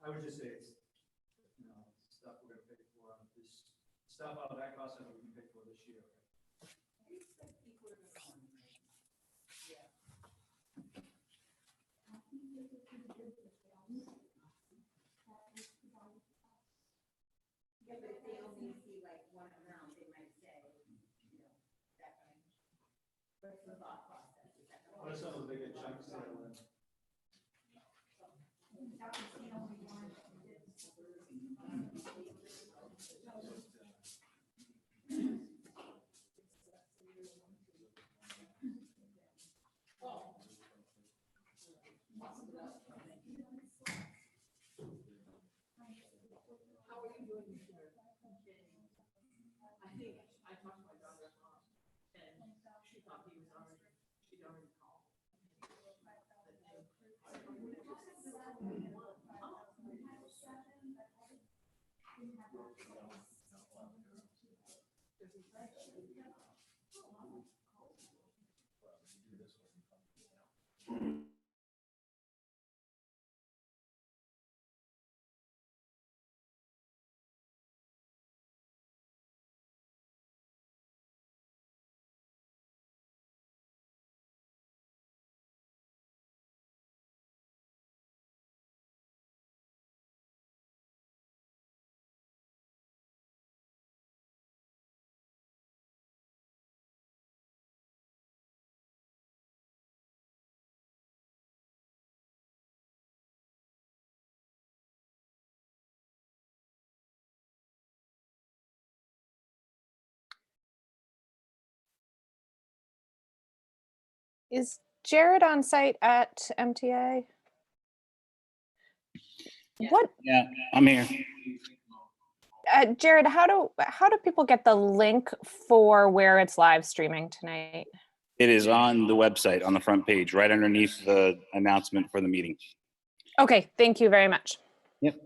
I would just say it's, stuff we're gonna pay for, this stuff out of that cost center we can pay for this year. Yeah, but if they only see like one amount, they might say, that kind of, what's the thought process? Is that What are some of the bigger chunks that are in? How are you doing this year? I think I talked to my daughter-in-law, and she thought she'd already called. Is Jared on site at MTA? Yeah. What, Yeah, I'm here. Jared, how do people get the link for where it's live streaming tonight? It is on the website on the front page, right underneath the announcement for the meeting. Okay, thank you very much. Yep.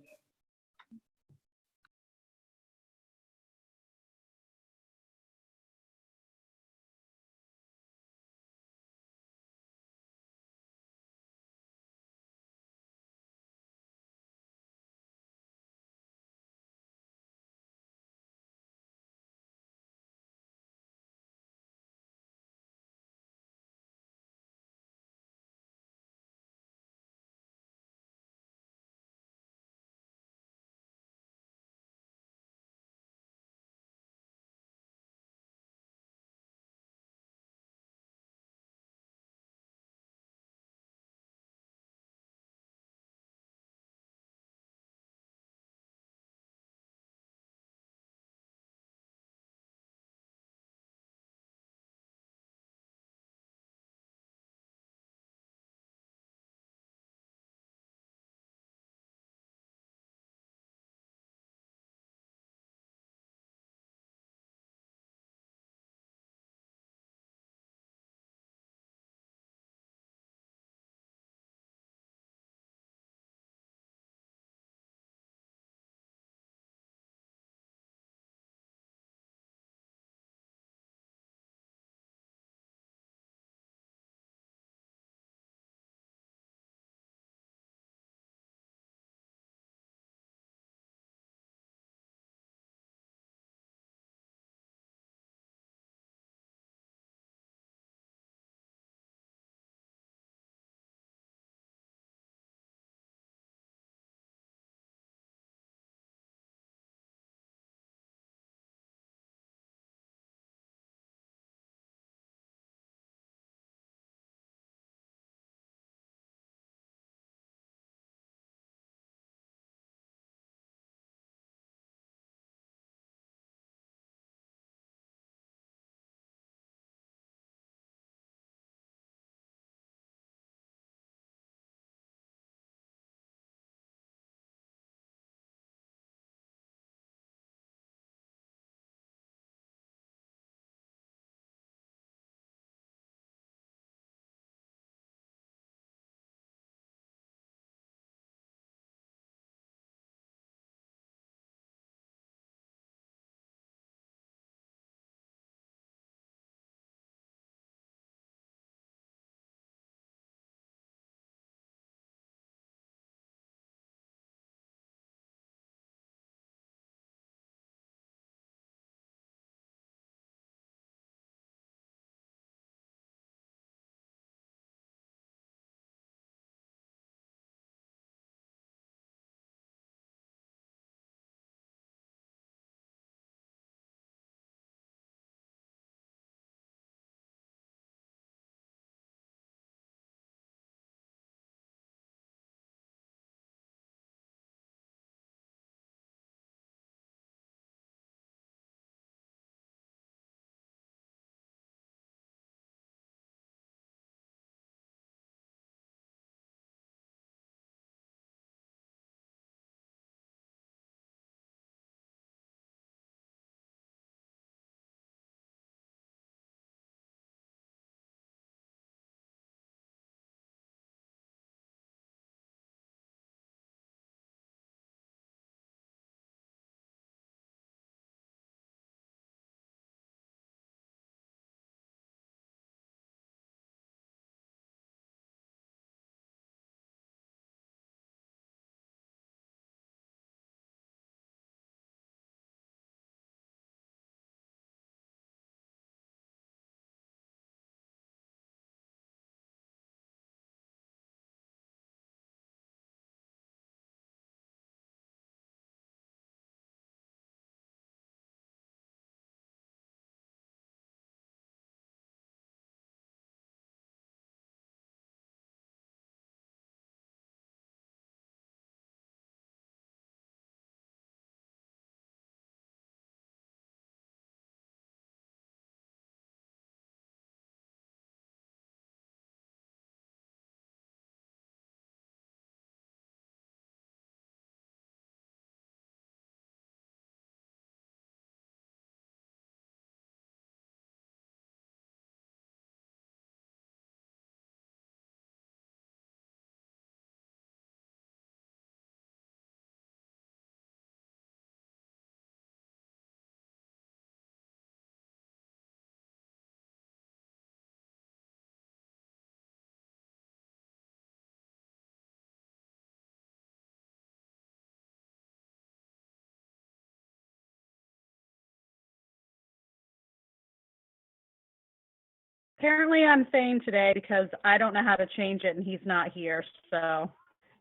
Apparently I'm Fane today because I don't know how to change it and he's not here, so.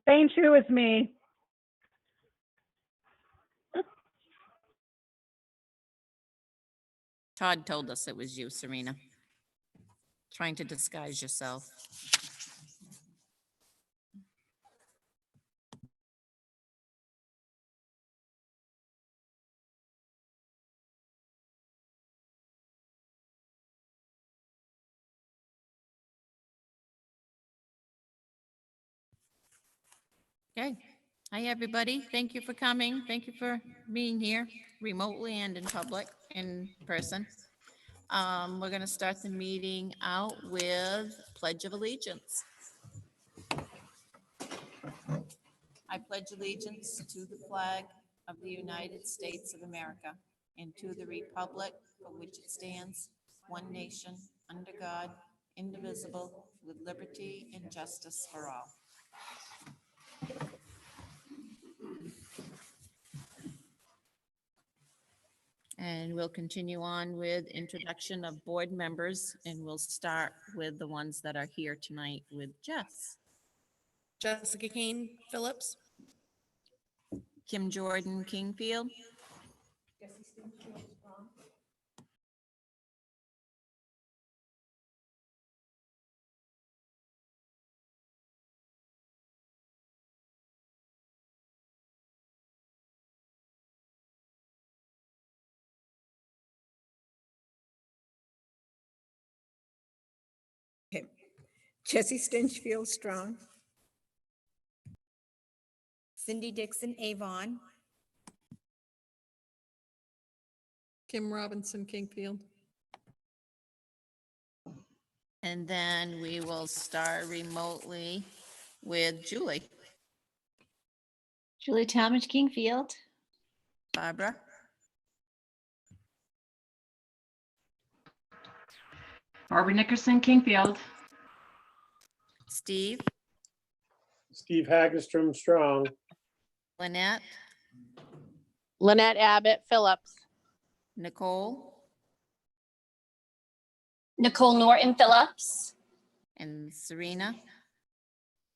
Fane Chu is me. Todd told us it was you, Serena. Trying to disguise yourself. Okay. Hi, everybody. Thank you for coming. Thank you for being here remotely and in public, in person. We're going to start the meeting out with Pledge of Allegiance. I pledge allegiance to the flag of the United States of America and to the republic for which it stands, one nation, under God, indivisible, with liberty and justice for all. And we'll continue on with introduction of board members, and we'll start with the ones that are here tonight with Jess. Jessica Kane Phillips. Kim Jordan Kingfield. Okay. Jesse Stinchfield Strong. Cindy Dixon Avon. Kim Robinson Kingfield. And then we will start remotely with Julie. Julie Talmadge Kingfield. Barbara. Barbara Nickerson Kingfield. Steve. Steve Hagestrom Strong. Lynette. Lynette Abbott Phillips. Nicole. Nicole Norton Phillips. And Serena.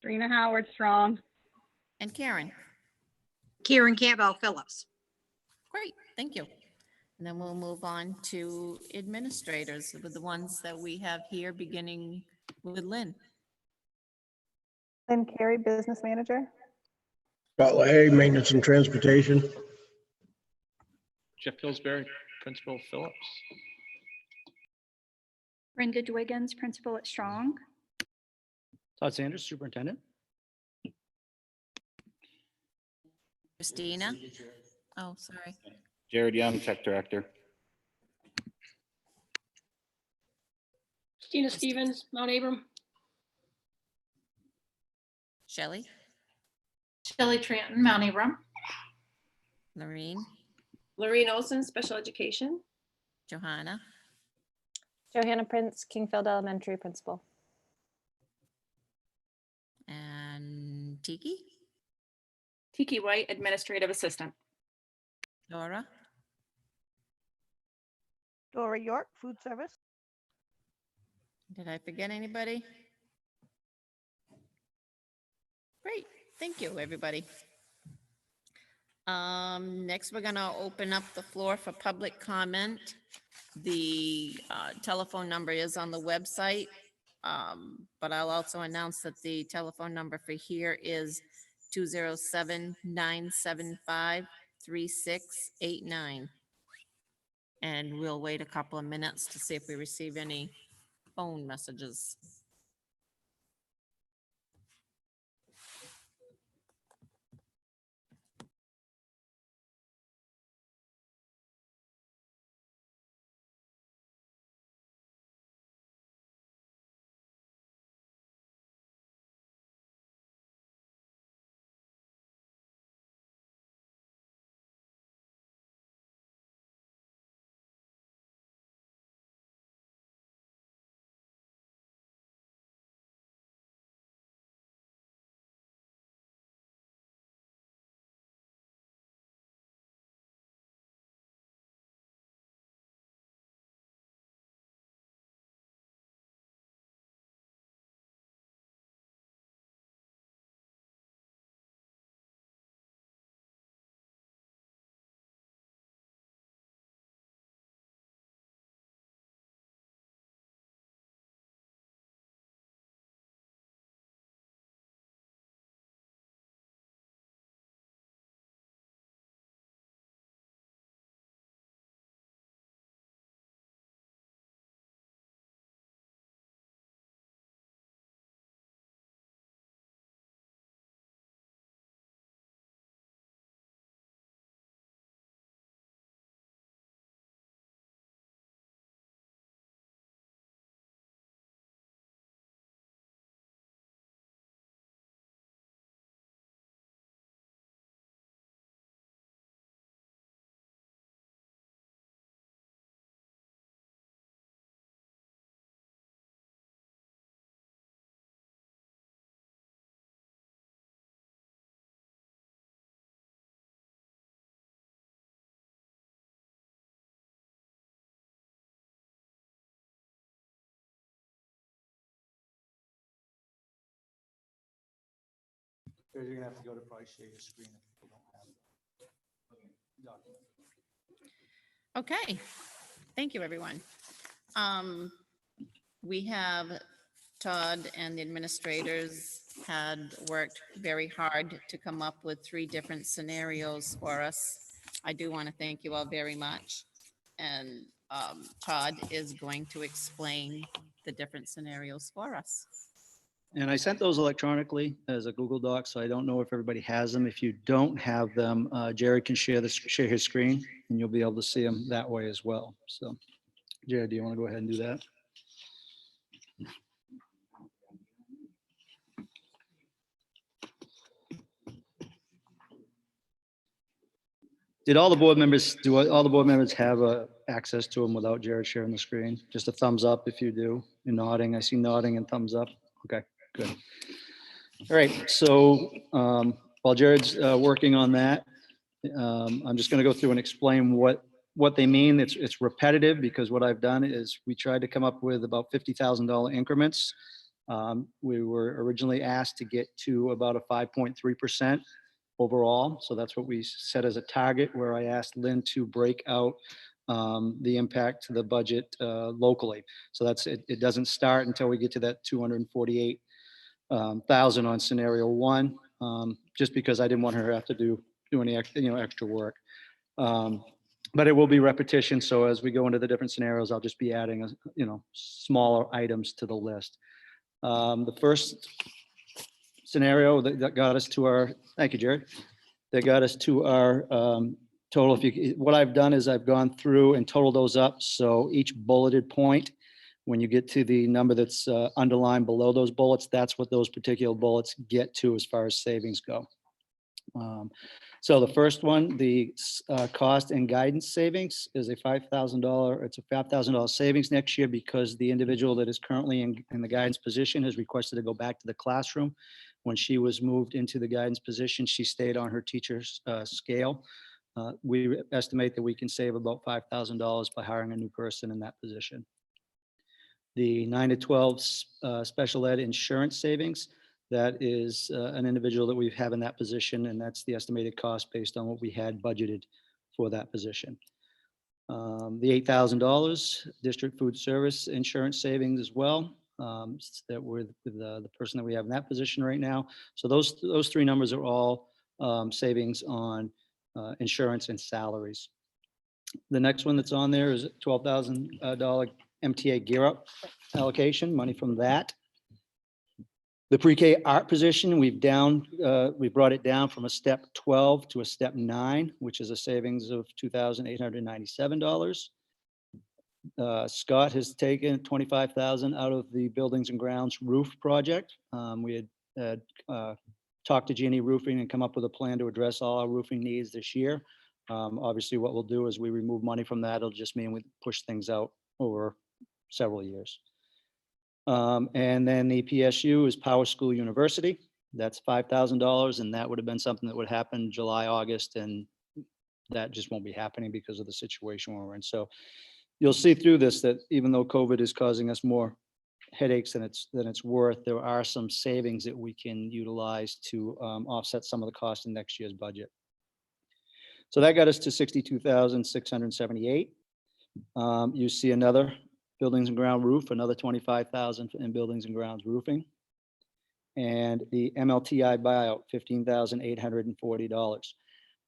Serena Howard Strong. And Karen. Kieran Campbell Phillips. Great, thank you. And then we'll move on to administrators with the ones that we have here, beginning with Lynn. Lynn Carey, Business Manager. Scott LaHaye, Maintenance and Transportation. Jeff Pillsbury, Principal Phillips. Brenda Dwiggins, Principal at Strong. Todd Sanders, Superintendent. Christina. Oh, sorry. Jared Young, Tech Director. Christina Stevens, Mount Abram. Shelley. Shelley Tranton, Mount Abram. Lorene. Lorene Olson, Special Education. Johanna. Johanna Prince, Kingfield Elementary Principal. And Tiki. Tiki White, Administrative Assistant. Dora. Dora York, Food Service. Did I forget anybody? Great, thank you, everybody. Next, we're gonna open up the floor for public comment. The telephone number is on the website, but I'll also announce that the telephone number for here is 207-975-3689. And we'll wait a couple of minutes to see if we receive any phone messages. Jared, you're gonna have to go to probably share your screen if people don't have the document. Okay, thank you, everyone. We have Todd and the administrators had worked very hard to come up with 3 different scenarios for us. I do want to thank you all very much. And Todd is going to explain the different scenarios for us. And I sent those electronically as a Google Doc, so I don't know if everybody has them. If you don't have them, Jared can share his screen, and you'll be able to see them that way as well. So, Jared, do you want to go ahead and do that? Did all the board members, all the board members have access to them without Jared sharing the screen? Just a thumbs up if you do, and nodding. I see nodding and thumbs up. Okay, good. All right, so while Jared's working on that, I'm just going to go through and explain what they mean. It's repetitive because what I've done is we tried to come up with about $50,000 increments. We were originally asked to get to about a 5.3% overall. So that's what we set as a target, where I asked Lynn to break out the impact to the budget locally. So that's it. It doesn't start until we get to that 248,000 on scenario 1, just because I didn't want her to have to do any extra work. But it will be repetition. So as we go into the different scenarios, I'll just be adding smaller items to the list. The first scenario that got us to our, thank you, Jared, that got us to our total. What I've done is I've gone through and totaled those up. So each bulleted point, when you get to the number that's underlined below those bullets, that's what those particular bullets get to as far as savings go. So the first one, the cost and guidance savings is a $5,000. It's a $5,000 savings next year because the individual that is currently in the guidance position has requested to go back to the classroom. When she was moved into the guidance position, she stayed on her teacher's scale. We estimate that we can save about $5,000 by hiring a new person in that position. The 9 to 12 special ed insurance savings, that is an individual that we have in that position, and that's the estimated cost based on what we had budgeted for that position. The $8,000 district food service insurance savings as well, that with the person that we have in that position right now. So those 3 numbers are all savings on insurance and salaries. The next one that's on there is $12,000 MTA Gear Up allocation, money from that. The pre-K art position, we brought it down from a step 12 to a step 9, which is a savings of $2,897. Scott has taken $25,000 out of the buildings and grounds roof project. We had talked to Genie Roofing and come up with a plan to address all our roofing needs this year. Obviously, what we'll do is we remove money from that. It'll just mean we push things out over several years. And then the PSU is Power School University. That's $5,000, and that would have been something that would happen July, August, and that just won't be happening because of the situation we're in. So you'll see through this that even though COVID is causing us more headaches than it's worth, there are some savings that we can utilize to offset some of the costs in next year's budget. So that got us to $62,678. You see another buildings and ground roof, another $25,000 in buildings and grounds roofing. And the MLTI buyout, $15,840.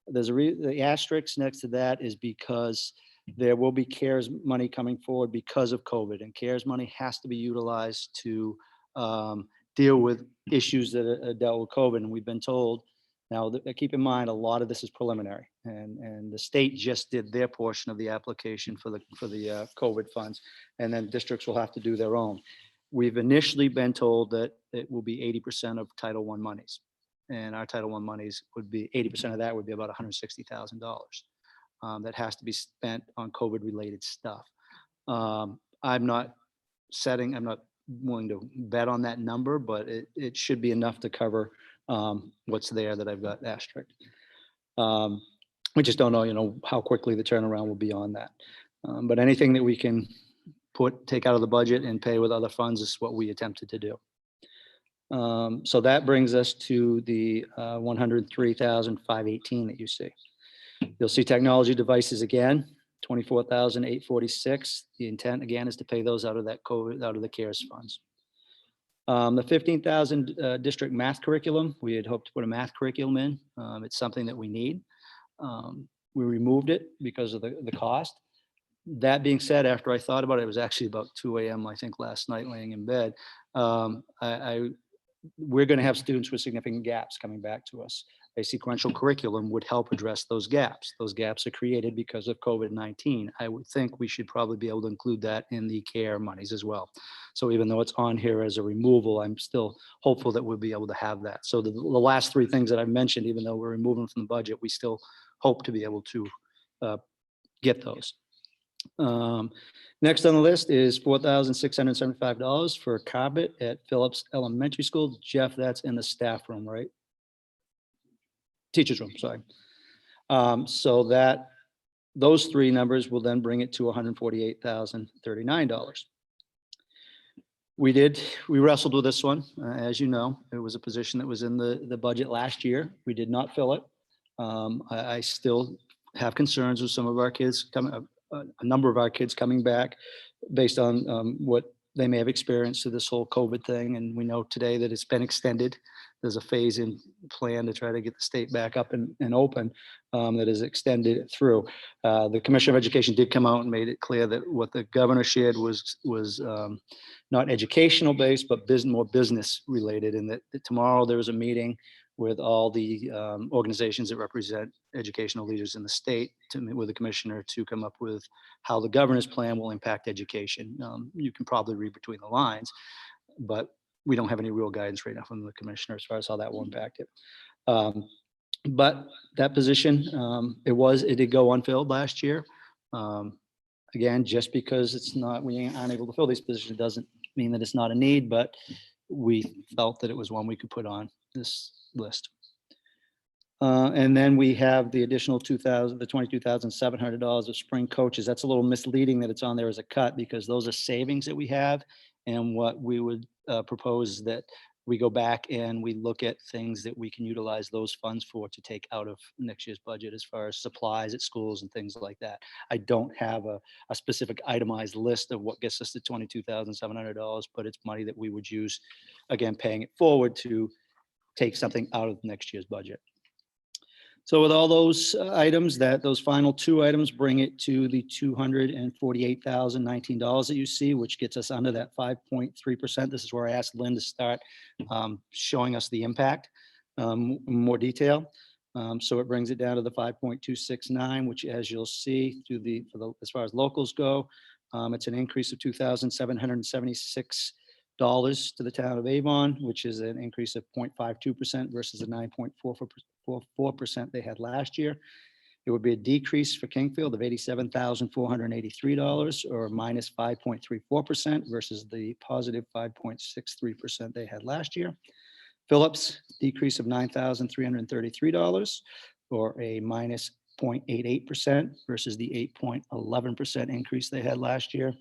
There's the asterisk next to that is because there will be CARES money coming forward because of COVID, and CARES money has to be utilized to deal with issues that are dealt with COVID. And we've been told, now keep in mind, a lot of this is preliminary, and the state just did their portion of the application for the COVID funds, and then districts will have to do their own. We've initially been told that it will be 80% of Title I monies, and our Title I monies would be 80% of that would be about $160,000 that has to be spent on COVID related stuff. I'm not willing to bet on that number, but it should be enough to cover what's there that I've got asterisk. We just don't know, how quickly the turnaround will be on that. But anything that we can take out of the budget and pay with other funds is what we attempted to do. So that brings us to the 103,518 that you see. You'll see technology devices again, 24,846. The intent again is to pay those out of that COVID, out of the CARES funds. The 15,000 district math curriculum, we had hoped to put a math curriculum in. It's something that we need. We removed it because of the cost. That being said, after I thought about it, it was actually about 2 a.m. I think last night laying in bed. We're going to have students with significant gaps coming back to us. A sequential curriculum would help address those gaps. Those gaps are created because of COVID-19. I would think we should probably be able to include that in the CARE monies as well. So even though it's on here as a removal, I'm still hopeful that we'll be able to have that. So the last three things that I mentioned, even though we're removing from the budget, we still hope to be able to get those. Next on the list is $4,675 for carpet at Phillips Elementary School. Jeff, that's in the staff room, right? Teacher's room, sorry. So that those three numbers will then bring it to $148,039. We wrestled with this one, as you know. It was a position that was in the budget last year. We did not fill it. I still have concerns with some of our kids coming, a number of our kids coming back based on what they may have experienced through this whole COVID thing. And we know today that it's been extended. There's a phase-in plan to try to get the state back up and open that is extended through. The Commissioner of Education did come out and made it clear that what the governor shared was not educational based, but more business related. And that tomorrow there was a meeting with all the organizations that represent educational leaders in the state to meet with the commissioner to come up with how the governor's plan will impact education. You can probably read between the lines, but we don't have any real guidance right now from the commissioner as far as how that will impact it. But that position, it did go unfilled last year. Again, just because we aren't able to fill these positions doesn't mean that it's not a need, but we felt that it was one we could put on this list. And then we have the additional $22,700 of spring coaches. That's a little misleading that it's on there as a cut because those are savings that we have. And what we would propose is that we go back and we look at things that we can utilize those funds for to take out of next year's budget as far as supplies at schools and things like that. I don't have a specific itemized list of what gets us to $22,700, but it's money that we would use, again, paying it forward to take something out of next year's budget. So with all those items, those final two items bring it to the $248,019 that you see, which gets us under that 5.3%. This is where I asked Lynn to start showing us the impact in more detail. So it brings it down to the 5.269, which, as you'll see, as far as locals go, it's an increase of $2,776 to the town of Avon, which is an increase of 0.52% versus the 9.44% they had last year. It would be a decrease for Kingfield of $87,483 or minus 5.34% versus the positive 5.63% they had last year. Phillips, decrease of $9,333 or a minus 0.88% versus the 8.11% increase they had last year.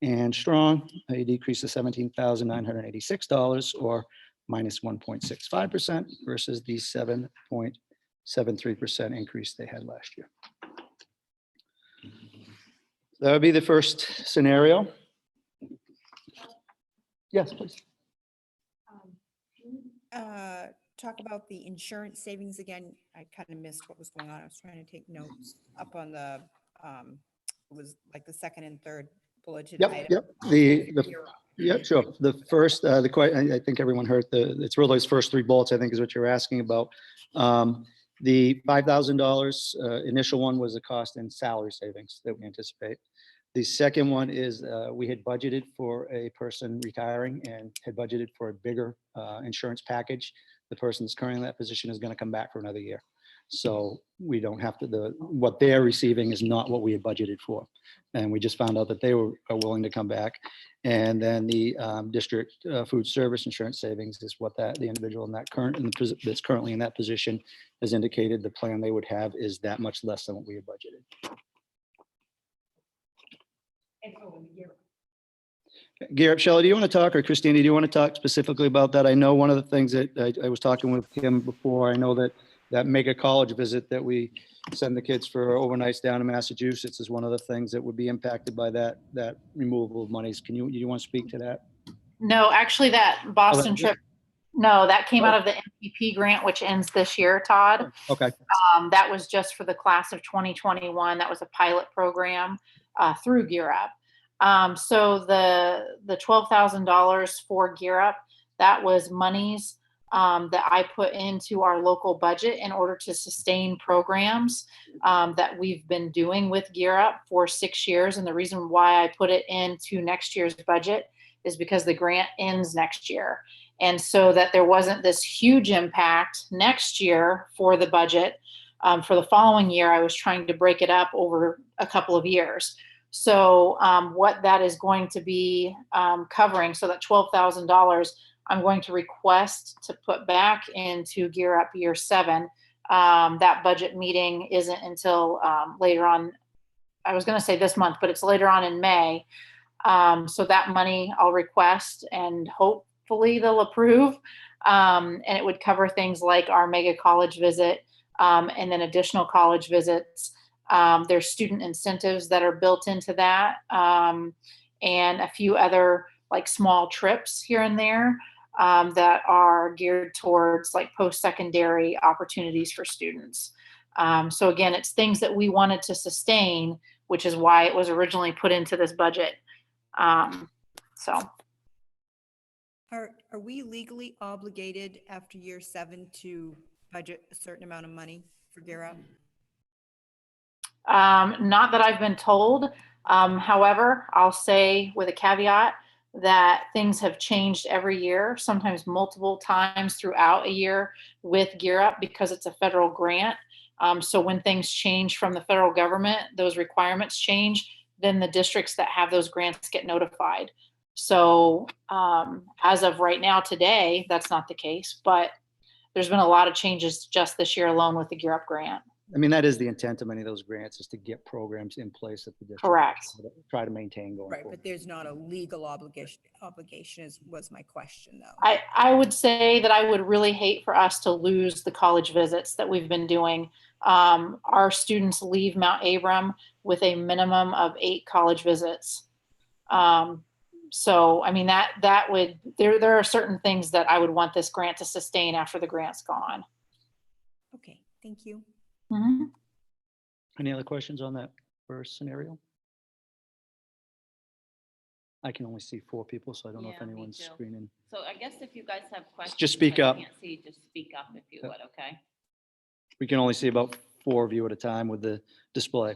And Strong, a decrease of $17,986 or minus 1.65% versus the 7.73% increase they had last year. That would be the first scenario. Yes, please. Talk about the insurance savings again. I kind of missed what was going on. I was trying to take notes up on the, it was like the second and third bulleted item. Yep, sure. The first, I think everyone heard it's really those first three bullets, I think is what you're asking about. The $5,000 initial one was the cost and salary savings that we anticipate. The second one is we had budgeted for a person retiring and had budgeted for a bigger insurance package. The person that's currently in that position is going to come back for another year. So we don't have to, what they're receiving is not what we had budgeted for. And we just found out that they are willing to come back. And then the district food service insurance savings is what the individual that's currently in that position has indicated the plan they would have is that much less than what we had budgeted. Garrett, Shelley, do you want to talk, or Christina, do you want to talk specifically about that? I know one of the things that I was talking with him before, I know that mega college visit that we send the kids for overnights down in Massachusetts is one of the things that would be impacted by that removal of monies. You want to speak to that? No, actually, that Boston Okay. trip, no, that came out of the MPP grant, which ends this year, Todd. Okay. That was just for the class of 2021. That was a pilot program through Gear Up. So the $12,000 for Gear Up, that was monies that I put into our local budget in order to sustain programs that we've been doing with Gear Up for 6 years. And the reason why I put it into next year's budget is because the grant ends next year. And so that there wasn't this huge impact next year for the budget. For the following year, I was trying to break it up over a couple of years. So what that is going to be covering, so that $12,000, I'm going to request to put back into Gear Up Year 7. That budget meeting isn't until later on. I was going to say this month, but it's later on in May. So that money I'll request and hopefully they'll approve. And it would cover things like our mega college visit and then additional college visits. There's student incentives that are built into that and a few other like small trips here and there that are geared towards like post-secondary opportunities for students. So again, it's things that we wanted to sustain, which is why it was originally put into this budget. So. Are we legally obligated after year 7 to budget a certain amount of money for Gear Up? Not that I've been told. However, I'll say with a caveat that things have changed every year, sometimes multiple times throughout a year with Gear Up because it's a federal grant. So when things change from the federal government, those requirements change, then the districts that have those grants get notified. So as of right now, today, that's not the case, but there's been a lot of changes just this year alone with the Gear Up grant. I mean, that is the intent of many of those grants, is to get programs in place at the district. Correct. Try to maintain going Right, forward. but there's not a legal obligation was my question though. I would say that I would really hate for us to lose the college visits that we've been doing. Our students leave Mount Abram with a minimum of 8 college visits. So, I mean, that would, there are certain things that I would want this grant to sustain after the grant's gone. Okay, thank you. Mm-hmm. Any other questions on that first scenario? I can only see 4 people, so I don't know if Yeah, me anyone's too. screening. So I guess if you guys have questions. Just speak I up. can't see, just speak up if you would, okay? We can only see about 4 of you at a time with the display.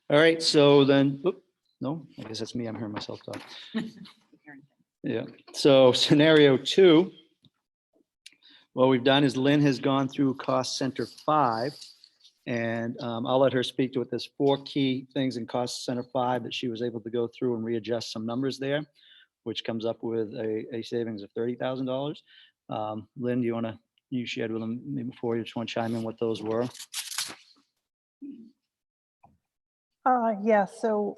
All right, so then, no, I guess that's me. I'm hearing myself talk. Yeah, so scenario 2, what we've done is Lynn has gone through cost center 5, and I'll let her speak to it. There's 4 key things in cost center 5 that she was able to go through and readjust some numbers there, which comes up with a savings of $30,000. Lynn, do you want to, you shared with them maybe before, you just want to chime in what those were? Yeah, so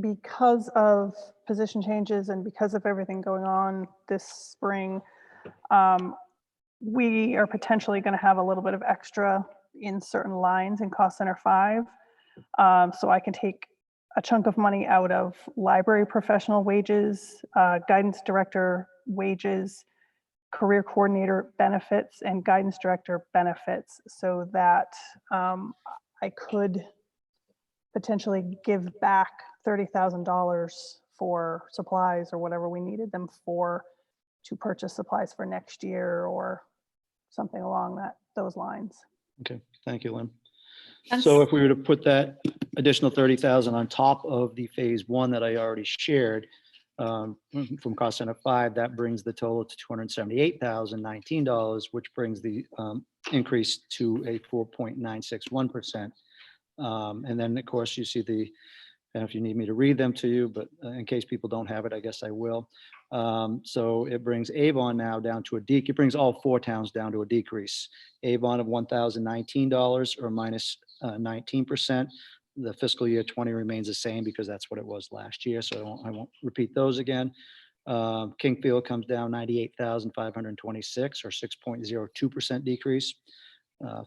because of position changes and because of everything going on this spring, we are potentially going to have a little bit of extra in certain lines in cost center 5. So I can take a chunk of money out of library professional wages, guidance director wages, career coordinator benefits, and guidance director benefits, so that I could potentially give back $30,000 for supplies or whatever we needed them for, to purchase supplies for next year or something along those lines. Okay, thank you, Lynn. So if we were to put that additional 30,000 on top of the phase 1 that I already shared from cost center 5, that brings the total to $278,019, which brings the increase to a 4.961%. And then of course you see the, and if you need me to read them to you, but in case people don't have it, I guess I will. So it brings Avon now down to it brings all 4 towns down to a decrease. Avon of $1,019 or minus 19%. The fiscal year 20 remains the same because that's what it was last year, so I won't repeat those again. Kingfield comes down 98,526 or 6.02% decrease.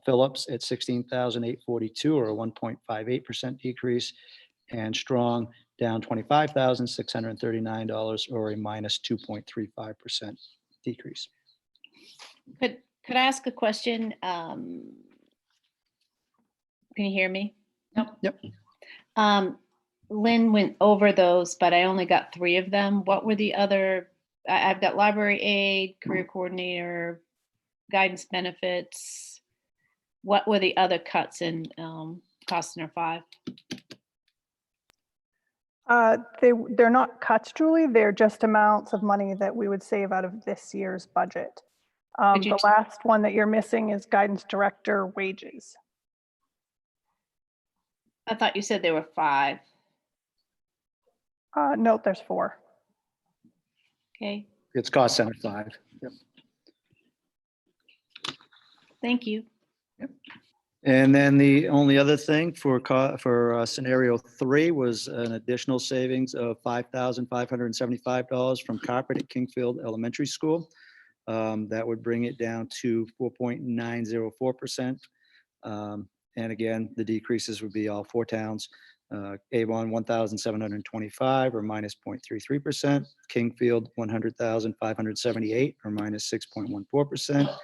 Phillips at 16,842 or a 1.58% decrease. And Strong down $25,639 or a minus 2.35% decrease. Could I ask a question? Can you hear me? Yep. Lynn went over those, but I only got 3 of them. What were the other? I've got library aid, career coordinator, guidance benefits. What were the other cuts in cost center 5? They're not cuts, Julie. They're just amounts of money that we would save out of this year's budget. The last one that you're missing is guidance director wages. I thought you said there were 5. No, there's 4. Okay, It's cost center 5. Yep. thank you. And then the only other thing for scenario 3 was an additional savings of $5,575 from carpet at Kingfield Elementary School. That would bring it down to 4.904%. And again, the decreases would be all 4 towns. Avon 1,725 or minus 0.33%. Kingfield 100,578 or minus 6.14%.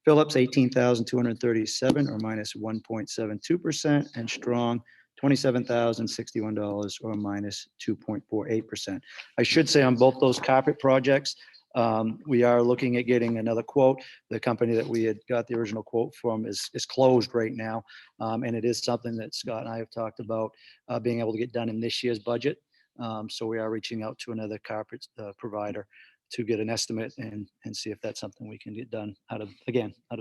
Phillips 18,237 or minus 1.72%, and Strong $27,061 or minus 2.48%. I should say on both those carpet projects, we are looking at getting another quote. The company that we had got the original quote from is closed right now, and it is something that Scott and I have talked about being able to get done in this year's budget. So we are reaching out to another carpet provider to get an estimate and see if that's something we can get done out of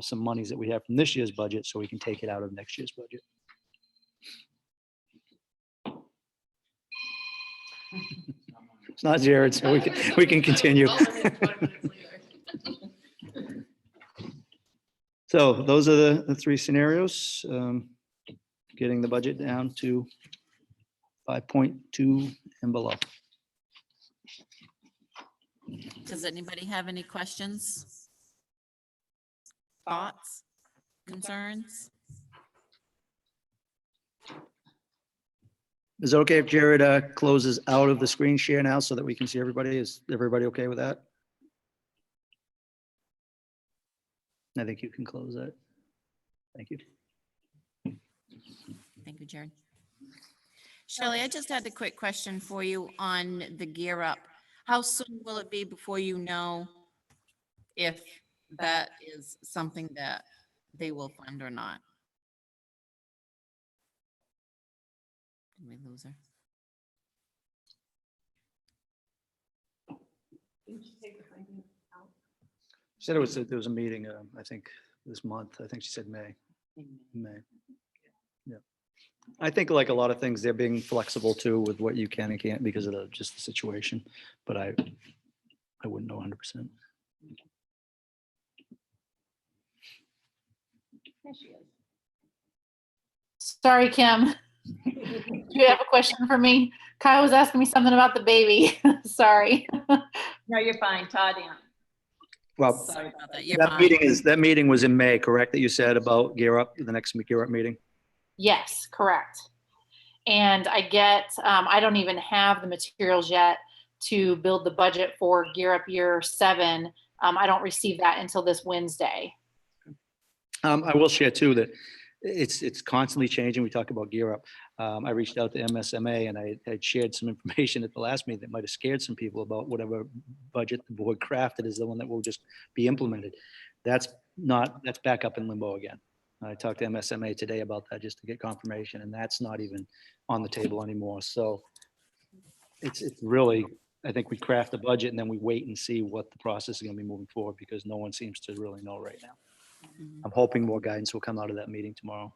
some monies that we have from this year's budget, so we can take it out of next year's budget. It's not Jared, so we can continue. So those are the 3 scenarios, getting the budget down to 5.2 and below. Does anybody have any questions? Thoughts? Concerns? Is it okay if Jared closes out of the screen share now so that we can see everybody? Is everybody okay with that? I think you can close that. Thank you. Thank you, Jared. Shelley, I just had a quick question for you on the Gear Up. How soon will it be before you know if that is something that they will fund or not? Did we lose her? She said there was a meeting, I think this month. I think she said May. Yeah. I think like a lot of things, they're being flexible too with what you can and can't because of just the situation. But I wouldn't know 100%. There she is. Sorry, Kim. Do you have a question for me? Kyle was asking me something about the baby. Sorry. No, you're fine. Todd, yeah. Well, Sorry about that. You're that fine. meeting was in May, correct? That you said about Gear Up, the next Gear Up meeting? Yes, correct. And I don't even have the materials yet to build the budget for Gear Up Year 7. I don't receive that until this Wednesday. I will share too that it's constantly changing. We talk about Gear Up. I reached out to MSMA and I had shared some information at the last meeting that might have scared some people about whatever budget the board crafted is the one that will just be implemented. That's back up in limbo again. I talked to MSMA today about that just to get confirmation, and that's not even on the table anymore. So it's really, I think we craft a budget and then we wait and see what the process is going to be moving forward because no one seems to really know right now. I'm hoping more guidance will come out of that meeting tomorrow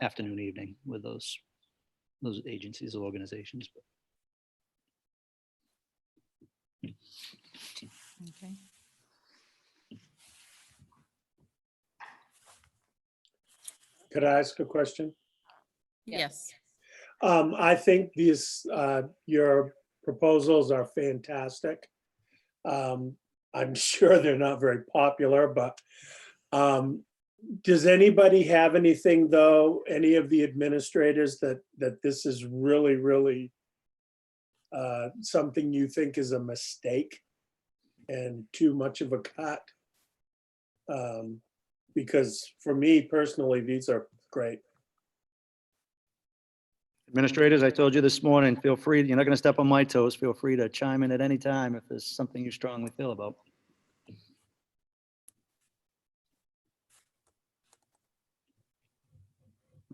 afternoon, evening with those agencies or organizations. Okay. Could I ask a question? Yes. I think your proposals are fantastic. I'm sure they're not very popular, but does anybody have anything, though, any of the administrators that this is really, really something you think is a mistake and too much of a cut? Because for me personally, these are great. Administrators, I told you this morning, feel free, you're not going to step on my toes. Feel free to chime in at any time if there's something you strongly feel about.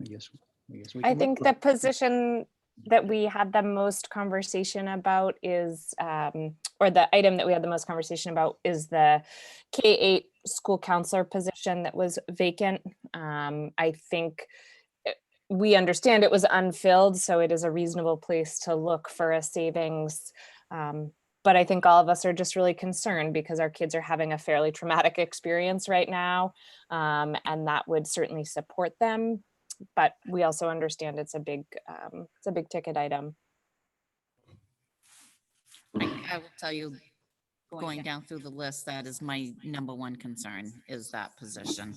I guess we I can think look. the position that we had the most conversation about is, or the item that we had the most conversation about is the K-8 school counselor position that was vacant. I think we understand it was unfilled, so it is a reasonable place to look for a savings. But I think all of us are just really concerned because our kids are having a fairly traumatic experience right now, and that would certainly support them. But we also understand it's a big ticket item. I will tell you, going down through the list, that is my number one concern, is that position.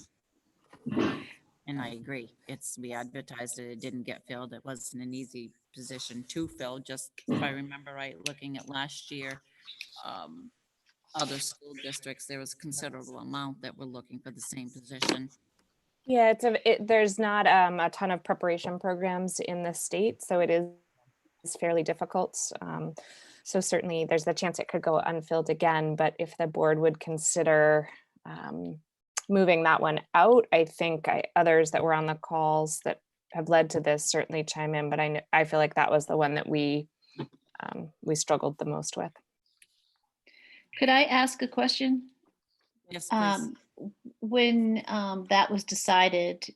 And I agree. We advertised it, it didn't get filled. It wasn't an easy position to fill. Just if I remember right, looking at last year, other school districts, there was a considerable amount that were looking for the same position. Yeah, there's not a ton of preparation programs in the state, so it is fairly difficult. So certainly there's the chance it could go unfilled again, but if the board would consider moving that one out, I think others that were on the calls that have led to this certainly chime in, but I feel like that was the one that we struggled the most with. Could I ask a question? Yes, please. When that was decided,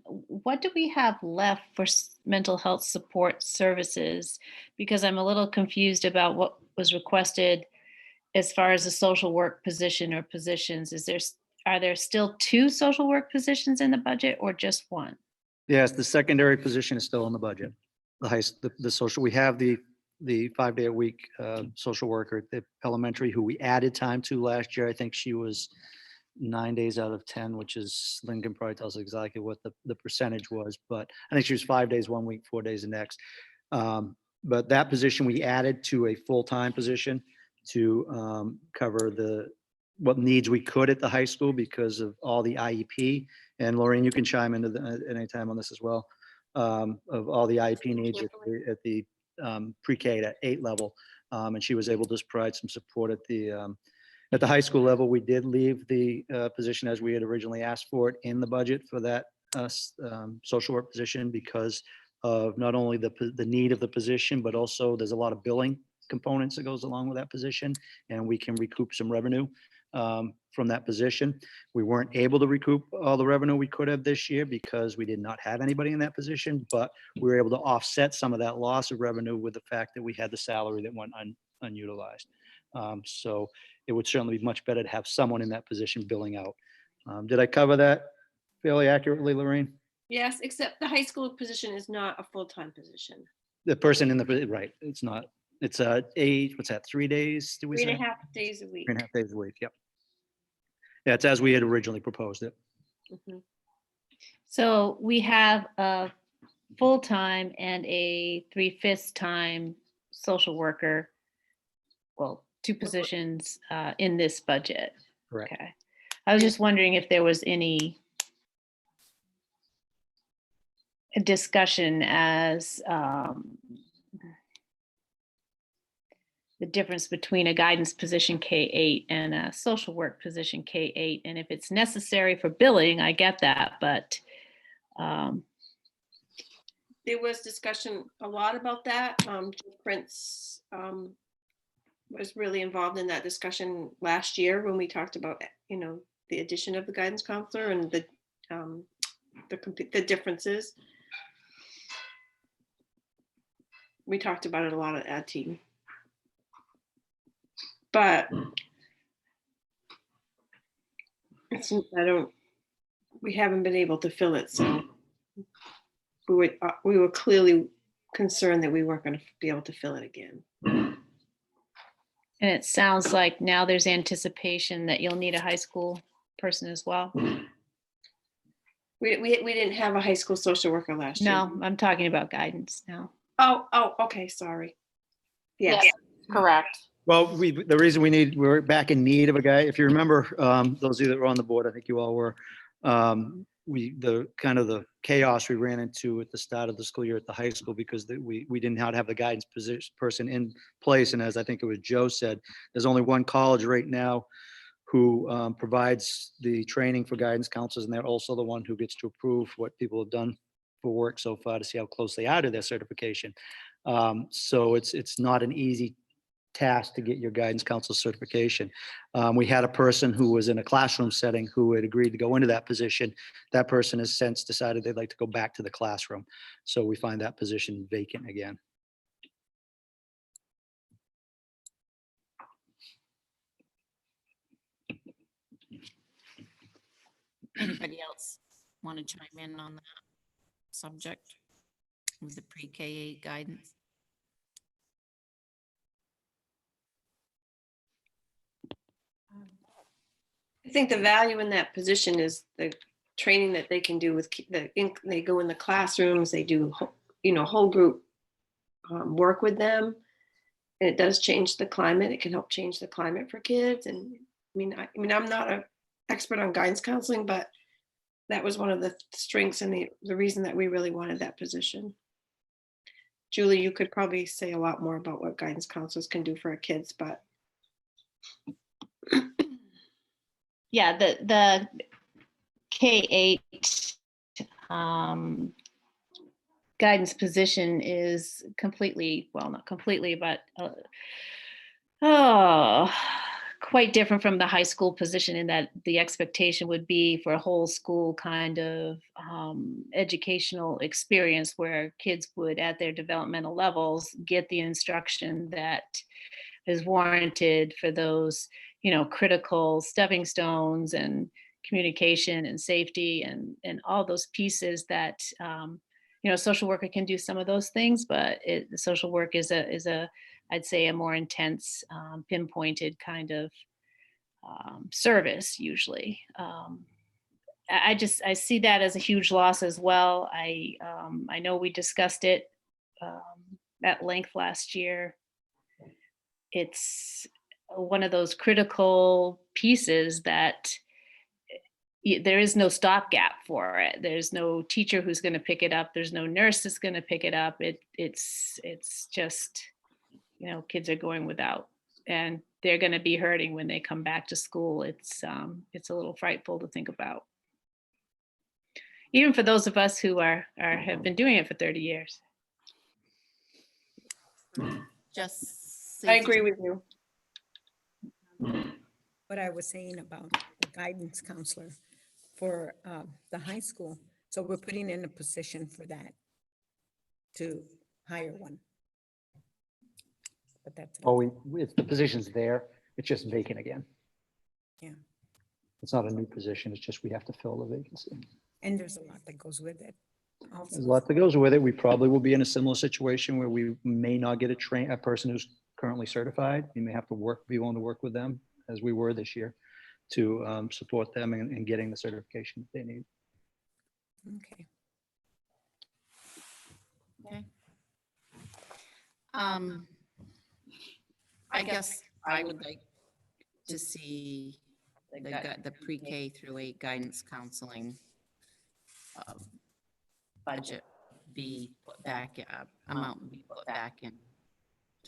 what do we have left for mental health support services? Because I'm a little confused about what was requested as far as a social work position or positions. Are there still 2 social work positions in the budget or just 1? Yes, the secondary position is still in the budget. The social, we have the 5-day-a-week social worker at the elementary who we added time to last year. I think she was 9 days out of 10, which is, Lynn can probably tell us exactly what the percentage was, but I think she was 5 days 1 week, 4 days the next. But that position we added to a full-time position to cover what needs we could at the high school because of all the IEP. And Lorraine, you can chime into at any time on this as well, of all the IEP needs at the pre-K to 8 level. And she was able to provide some support at the high school level. We did leave the position as we had originally asked for it in the budget for that social work position because of not only the need of the position, but also there's a lot of billing components that goes along with that position, and we can recoup some revenue from that position. We weren't able to recoup all the revenue we could have this year because we did not have anybody in that position, but we were able to offset some of that loss of revenue with the fact that we had the salary that went unutilized. So it would certainly be much better to have someone in that position billing out. Did I cover that fairly accurately, Lorraine? Yes, except the high school position is not a full-time position. The person in the, right, it's not. It's what's that, 3 days? Did we say? 3.5 days a week. 3.5 days a week, yep. Yeah, it's as we had originally proposed it. Mhm. So we have a full-time and a 3/5 time social worker. Well, 2 positions in this budget. Correct. Okay. I was just wondering if there was any discussion as the difference between a guidance position K-8 and a social work position K-8. And if it's necessary for billing, I get that, but There was discussion a lot about that. Joe Prince was really involved in that discussion last year when we talked about, the addition of the guidance counselor and the differences. We talked about it a lot at Ad Team. But we haven't been able to fill it, so we were clearly concerned that we weren't going to be able to fill it again. And it sounds like now there's anticipation that you'll need a high school person as well. We didn't have a high school social worker last year. No, I'm talking about guidance now. Oh, okay, sorry. Yes. Correct. Well, the reason we're back in need of a guy, if you remember, those of you that were on the board, I think you all were, the chaos we ran into at the start of the school year at the high school because we didn't have the guidance person in place. And as I think it was Joe said, there's only one college right now who provides the training for guidance counselors, and they're also the one who gets to approve what people have done for work so far to see how close they are to their certification. So it's not an easy task to get your guidance counselor certification. We had a person who was in a classroom setting who had agreed to go into that position. That person has since decided they'd like to go back to the classroom. So we find that position vacant again. Anybody else want to chime in on that subject with the pre-K-8 guidance? I think the value in that position is the training that they can do with they go in the classrooms, they do, whole group work with them. And it does change the climate. It can help change the climate for kids. And I'm not an expert on guidance counseling, but that was one of the strengths and the reason that we really wanted that position. Julie, you could probably say a lot more about what guidance counselors can do for our kids, but. Yeah, the K-8 guidance position is completely, well, not completely, but quite different from the high school position in that the expectation would be for a whole school kind of educational experience where kids would, at their developmental levels, get the instruction that is warranted for those, critical stepping stones and communication and safety and all those pieces that, social worker can do some of those things, but the social work is I'd say a more intense, pinpointed kind of service usually. I see that as a huge loss as well. I know we discussed it at length last year. It's one of those critical pieces that there is no stopgap for it. There's no teacher who's going to pick it up. There's no nurse that's going to pick it up. It's just, kids are going without, and they're going to be hurting when they come back to school. It's a little frightful to think about, even for those of us who have been doing it for 30 years. I agree with you. What I was saying about the guidance counselor for the high school. So we're putting in a position for that to hire one. But that's. It's the position's there. It's just vacant again. Yeah. It's not a new position. It's just we have to fill the vacancy. And there's a lot that goes with it. Also. There's a lot that goes with it. We probably will be in a similar situation where we may not get a person who's currently certified. We may have to be willing to work with them, as we were this year, to support them in getting the certification that they need. Okay. Okay. I guess I would like to see the pre-K through 8 guidance counseling budget be put back, amount be put back into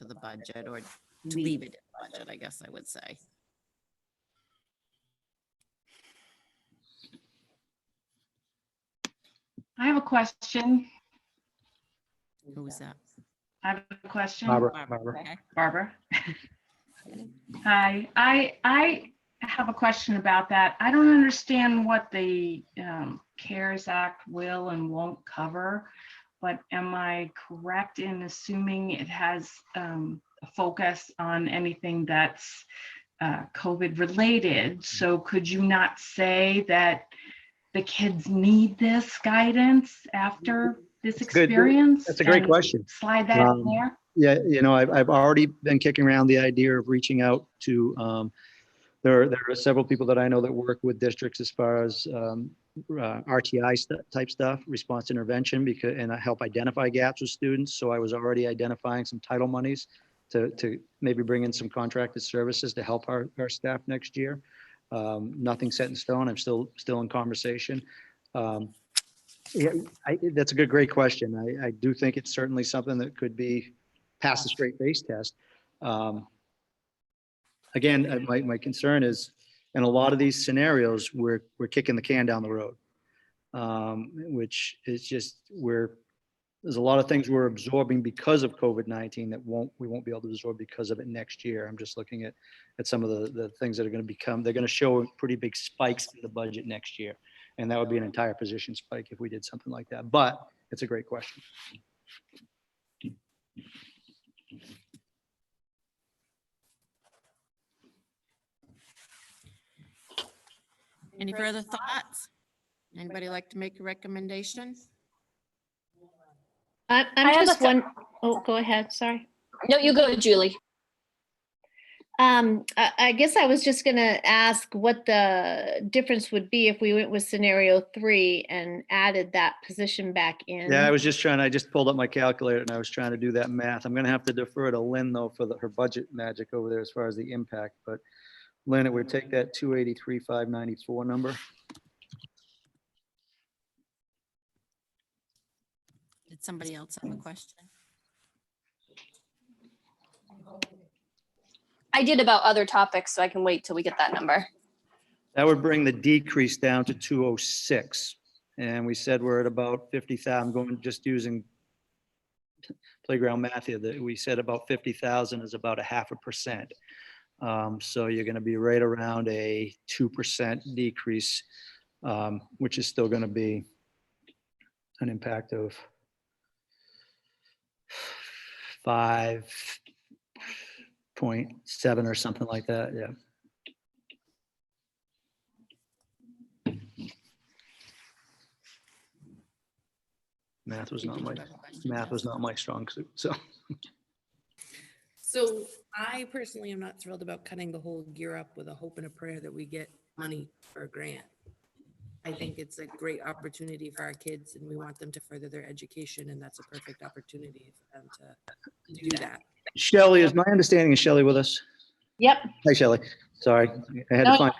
the budget, or to leave it in the budget, I guess I would say. I have a question. Who's that? I have a question. Barbara. Okay. Barbara. Hi, I have a question about that. I don't understand what the CARES Act will and won't cover, but am I correct in assuming it has a focus on anything that's COVID related? So could you not say that the kids need this guidance after this Good. experience? That's a great and question. Slide that in there? Yeah, I've already been kicking around the idea of reaching out to, there are several people that I know that work with districts as far as RTI type stuff, response intervention, and I help identify gaps with students. So I was already identifying some title monies to maybe bring in some contracted services to help our staff next year. Nothing set in stone. I'm still in conversation. Yeah, that's a great question. I do think it's certainly something that could be past the straight face test. Again, my concern is, in a lot of these scenarios, we're kicking the can down the road, which is just there's a lot of things we're absorbing because of COVID-19 that we won't be able to absorb because of it next year. I'm just looking at some of the things that are going to they're going to show pretty big spikes in the budget next year. And that would be an entire position spike if we did something like that. But it's a great question. Any further thoughts? Anybody like to make a recommendation? I'm have just a one, oh, go ahead, sorry. No, you go, Julie. I guess I was just gonna ask what the difference would be if we went with scenario 3 and added that position back in. Yeah, I just pulled up my calculator and I was trying to do that math. I'm going to have to defer to Lynn though for her budget magic over there as far as the impact. But Lynn, it would take that 283,594 number. Did somebody else have a question? I did about other topics, so I can wait till we get that number. That would bring the decrease down to 206. And we said we're at about 50,000, going just using playground math here, that we said about 50,000 is about 0.5%. So you're going to be right around a 2% decrease, which is still going to be an impact of 5.7 or something like that. Yeah. Math was not my strong suit. So I personally am not thrilled about cutting the whole Gear Up with a hope and a prayer that we get money for a grant. I think it's a great opportunity for our kids and we want them to further their education, and that's a perfect opportunity for them to do that. Shelley, is my understanding, is Shelley with us? Yep. Hi, Shelley. Sorry. I had to find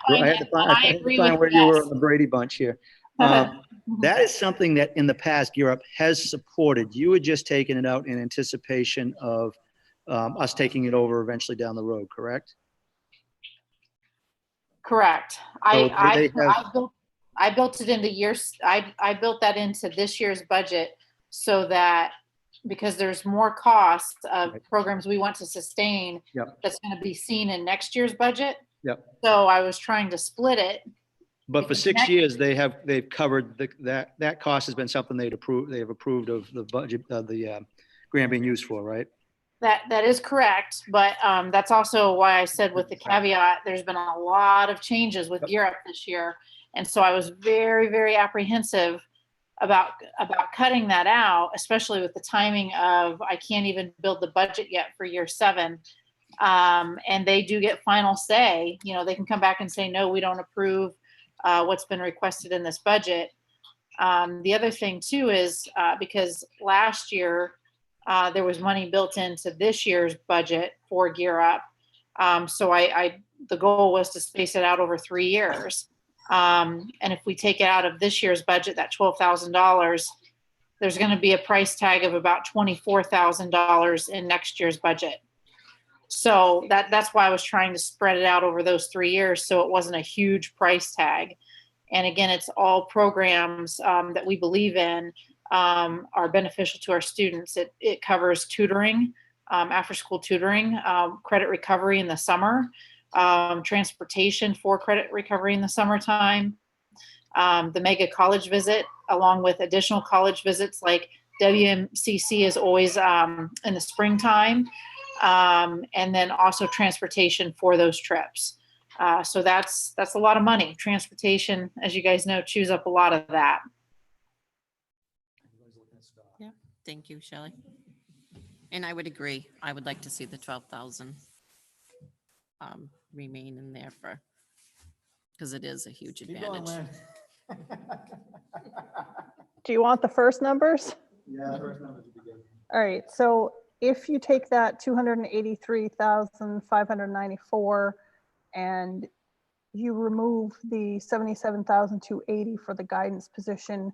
where you were on the Brady Bunch here. That is something that in the past Gear Up has supported. You had just taken it out in anticipation of us taking it over eventually down the road, correct? Correct. So I built it into I built that into this year's budget so that, because there's more costs of programs we want to sustain, that's going to be seen in next year's budget. Yep. So I was trying to split it. But for 6 years, they've covered that cost has been something they have approved of the budget of the grant being used for, right? That is correct, but that's also why I said with the caveat, there's been a lot of changes with Gear Up this year, and so I was very, very apprehensive about cutting that out, especially with the timing of I can't even build the budget yet for year 7, and they do get final say. You know, they can come back and say no, we don't approve what's been requested in this budget. The other thing too is because last year there was money built into this year's budget for Gear Up. So the goal was to space it out over 3 years. And if we take it out of this year's budget, that $12,000, there's going to be a price tag of about $24,000 in next year's budget. So that's why I was trying to spread it out over those 3 years, so it wasn't a huge price tag. And again, it's all programs that we believe in are beneficial to our students. It covers tutoring, after school tutoring, credit recovery in the summer, transportation for credit recovery in the summertime, the mega college visit, along with additional college visits like WMCC is always in the springtime, and then also transportation for those trips. So that's a lot of money. Transportation, as you guys know, chews up a lot of that. Yeah. Thank you, Shelley. And I would agree. I would like to see the 12,000 remain in there for, because it is a huge advantage. Do you want the first numbers? Yeah, first numbers would be good. All right, so if you take that 283,594 and you remove the 77,280 for the guidance position,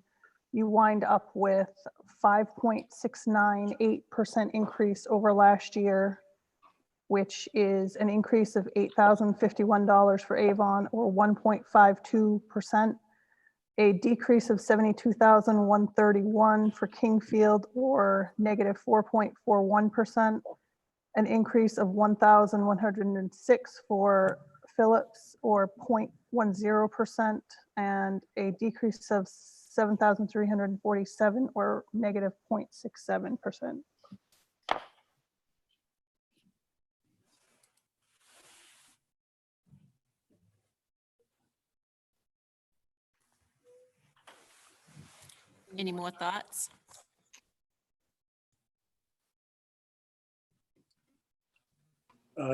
you wind up with 5.698% increase over last year, which is an increase of $8,051 for Avon, or 1.52%. A decrease of 72,131 for Kingfield, or negative 4.41%. An increase of 1,106 for Phillips, or 0.10%, and a decrease of 7,347, or negative 0.67%. Any more thoughts?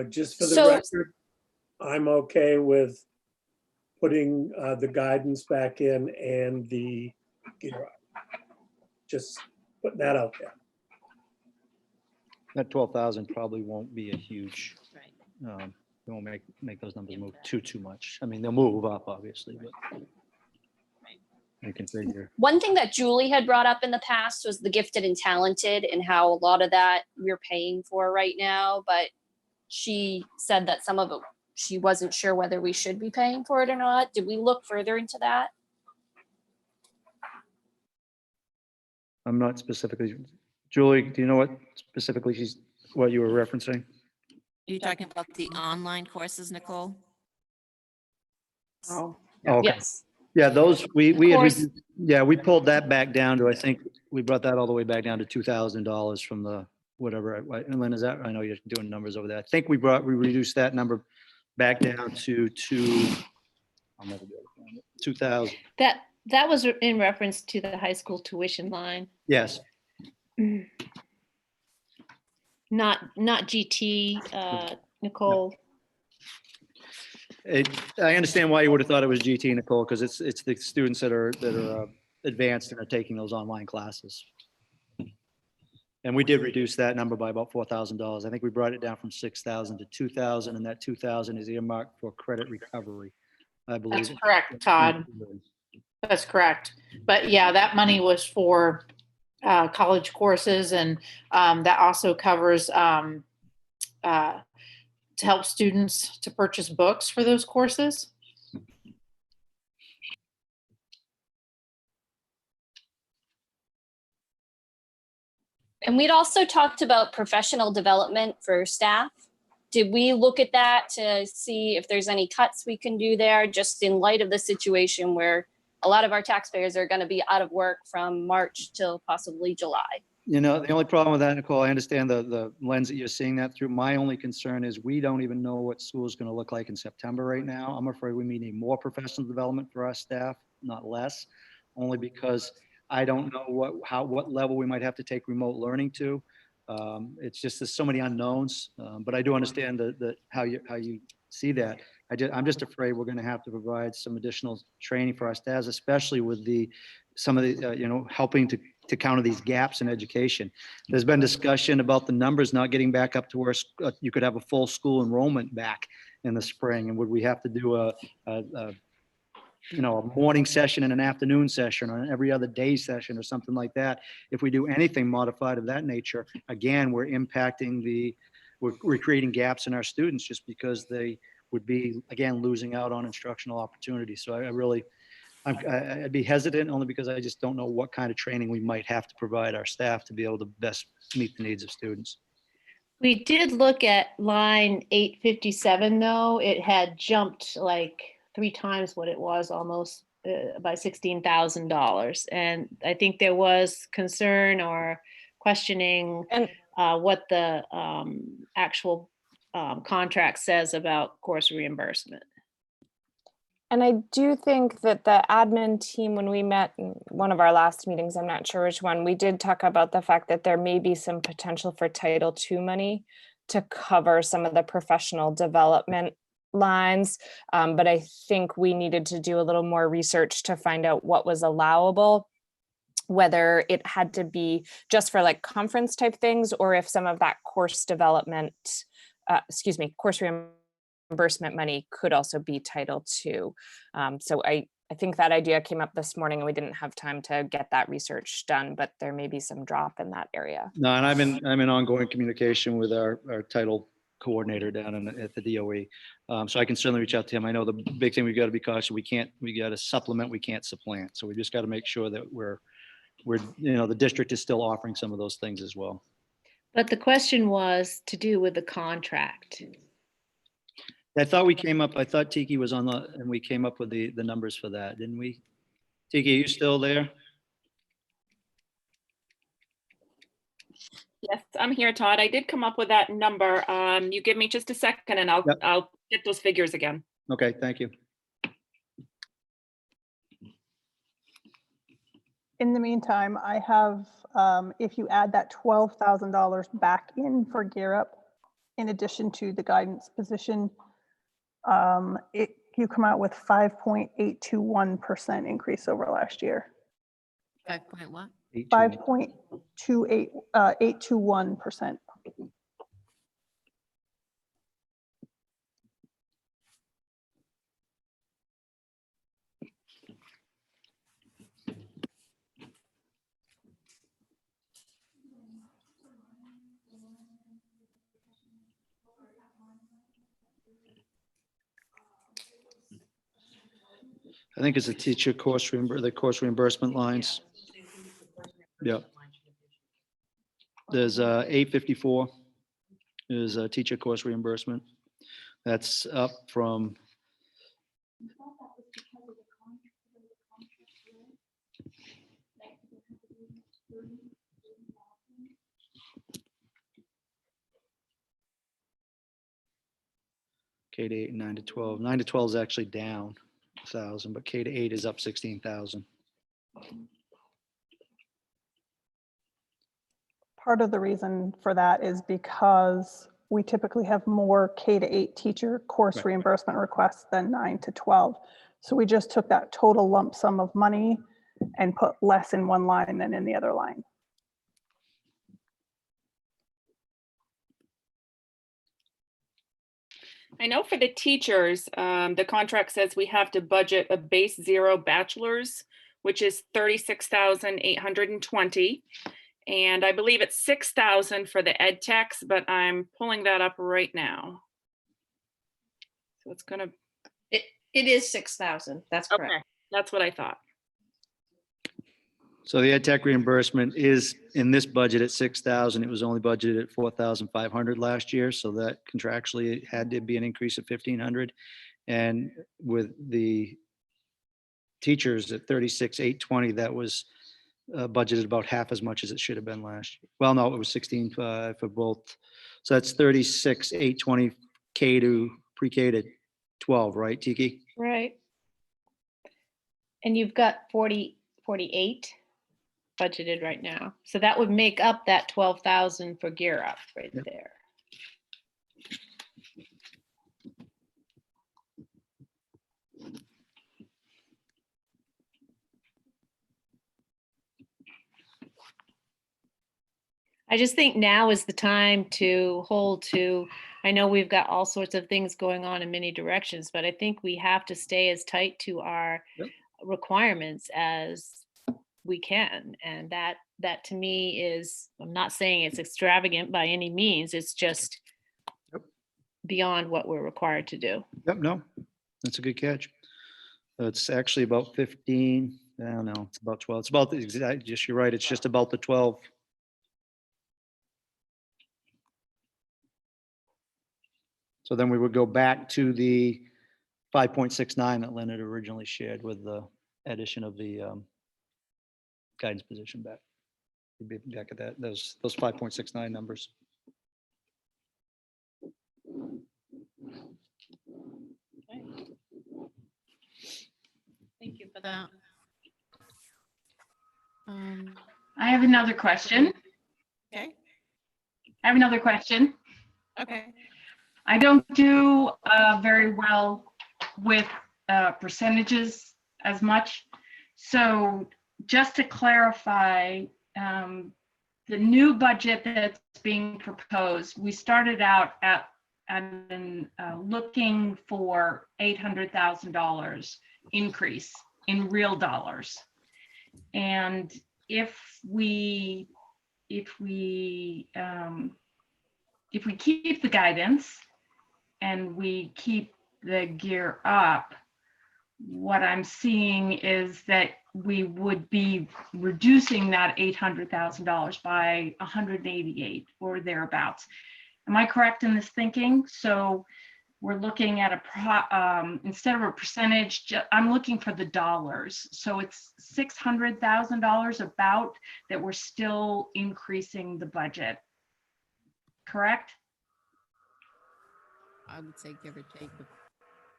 Just for the So- record, I'm okay with putting the guidance back in and the gear up. Just putting that out there. That 12,000 probably won't be a huge, it won't make those numbers move too much. I mean, they'll move up, obviously, but you can figure. One thing that Julie had brought up in the past was the gifted and talented, and how a lot of that we're paying for right now, but she said that some of it, she wasn't sure whether we should be paying for it or not. Did we look further into that? I'm not specifically, Julie, do you know what specifically what you were referencing? Are you talking about the online courses, Nicole? Oh, Okay. Yes. Yeah, those, we had, course. we pulled that back down to, I think, we brought that all the way back down to $2,000 from the, whatever, and Lynn, is that, I know you're doing numbers over there. I think we reduced that number back down to I'll never be able to find it, 2,000. That was in reference to the high school tuition line, Yes, not GT, Nicole. I understand why you would have thought it was GT, Nicole, because it's the students that are advanced and are taking those online classes. And we did reduce that number by about $4,000. I think we brought it down from 6,000 to 2,000, and that 2,000 is earmarked for credit recovery, I believe. That's correct, Todd. That's correct. But yeah, that money was for college courses, and that also covers to help students to purchase books for those courses. And we'd also talked about professional development for staff. Did we look at that to see if there's any cuts we can do there, just in light of the situation where a lot of our taxpayers are going to be out of work from March till possibly July? You know, the only problem with that, Nicole, I understand the lens that you're seeing that through. My only concern is we don't even know what school is going to look like in September right now. I'm afraid we may need more professional development for our staff, not less, only because I don't know what level we might have to take remote learning to. It's just, there's so many unknowns, but I do understand how you see that. I'm just afraid we're going to have to provide some additional training for our staff, especially with some of the, helping to counter these gaps in education. There's been discussion about the numbers not getting back up to where you could have a full school enrollment back in the spring. And would we have to do a morning session and an afternoon session, or an every other day session, or something like that? If we do anything modified of that nature, again, we're creating gaps in our students just because they would be, again, losing out on instructional opportunities. So I'd be hesitant, only because I just don't know what kind of training we might have to provide our staff to be able to best meet the needs of students. We did look at line 857 though. It had jumped like 3 times what it was, almost by $16,000. And I think there was concern or questioning what the actual contract says about course reimbursement. And I do think that the admin team, when we met in one of our last meetings, I'm not sure which one, we did talk about the fact that there may be some potential for Title II money to cover some of the professional development lines. But I think we needed to do a little more research to find out what was allowable, whether it had to be just for like conference type things, or if some of that course development, course reimbursement money could also be Title II. So I think that idea came up this morning and we didn't have time to get that research done, but there may be some drop in that area. No, and I'm in ongoing communication with our title coordinator down at the DOE. So I can certainly reach out to him. I know the big thing we've got to be cautious. We got to supplement, we can't supplant. So we just got to make sure that we're, the district is still offering some of those things as well. But the question was to do with the contract. I thought Tiki was on and we came up with the numbers for that, didn't we? Tiki, are you still there? Yes, I'm here, Todd. I did come up with that number. You give me just a second and I'll get those figures again. Okay, thank you. In the meantime, I have, if you add that $12,000 back in for Gear Up, in addition to the guidance position, you come out with 5.821% increase over last year. 5 point what? 5.821%. I think it's the teacher course the course reimbursement lines. Yeah. There's 854 is a teacher course reimbursement. That's up from K to 8 and 9 to 12. 9 to 12 is actually down 1,000, but K to 8 is up 16,000. Part of the reason for that is because we typically have more K to 8 teacher course Right. reimbursement requests than 9 to 12. So we just took that total lump sum of money and put less in one line than in the other line. I know for the teachers, the contract says we have to budget a base 0 bachelor's, which is 36,820. And I believe it's 6,000 for the ed techs, but I'm pulling that up right now. So it's gonna. It is 6,000. That's correct. Okay, that's what I thought. So the ed tech reimbursement is in this budget at 6,000. It was only budgeted at 4,500 last year. So that contractually had to be an increase of 1,500. And with the teachers at 36,820, that was budgeted about half as much as it should have been last year. Well, no, it was 16,500 for both. So that's 36,820 K to pre-K to 12, right, Tiki? Right. And you've got 48 budgeted right now. So that would make up that 12,000 for Gear Up right there. I just think now is the time to hold to, I know we've got all sorts of things going on in many directions, but I think we have to stay as tight to our requirements as we can. And that to me is, I'm not saying it's extravagant by any means, it's just beyond what we're required to do. Yep, no, that's a good catch. It's actually about 15, I don't know, it's about 12. It's about the exact, just you're right, it's just about the 12. So then we would go back to the 5.69 that Lynn had originally shared with the addition of the guidance position back. We'd be back at that, those 5.69 numbers. for that. I have another question. Okay. I have another question. Okay. I don't do very well with percentages as much. So just to clarify, the new budget that's being proposed, we started out at looking for $800,000 increase in real dollars. And if we keep the guidance and we keep the gear up, what I'm seeing is that we would be reducing that $800,000 by 188 or thereabouts. Am I correct in this thinking? So we're looking at instead of a percentage, I'm looking for the dollars. So it's $600,000 about that we're still increasing the budget. Correct? I would say give or take a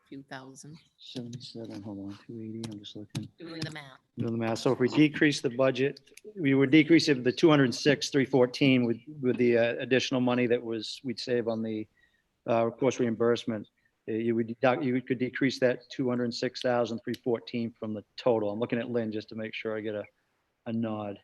few thousand. 77, hold on, 280, I'm just looking. Doing the math. Doing the math. So if we decrease the budget, we would decrease it the 206,314 with the additional money that we'd save on the course reimbursement. You could decrease that 206,314 from the total. I'm looking at Lynn just to make sure I get a nod.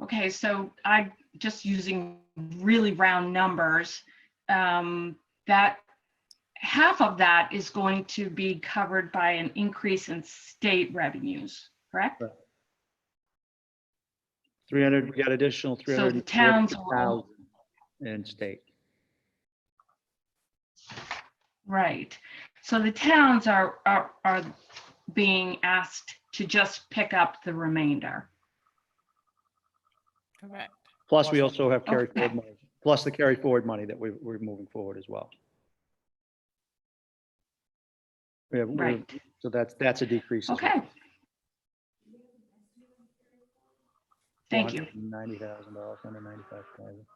Okay, so I just using really round numbers, that half of that is going to be covered by an increase in state revenues, correct? 300, we got additional So the towns 340,000 in state. Right. So the towns are being asked to just pick up the remainder. Correct. Plus, we also have carry forward money, plus the carry forward money that we're moving forward as well. Right. So that's a decrease. Okay. Thank you. $90,000, $195,000.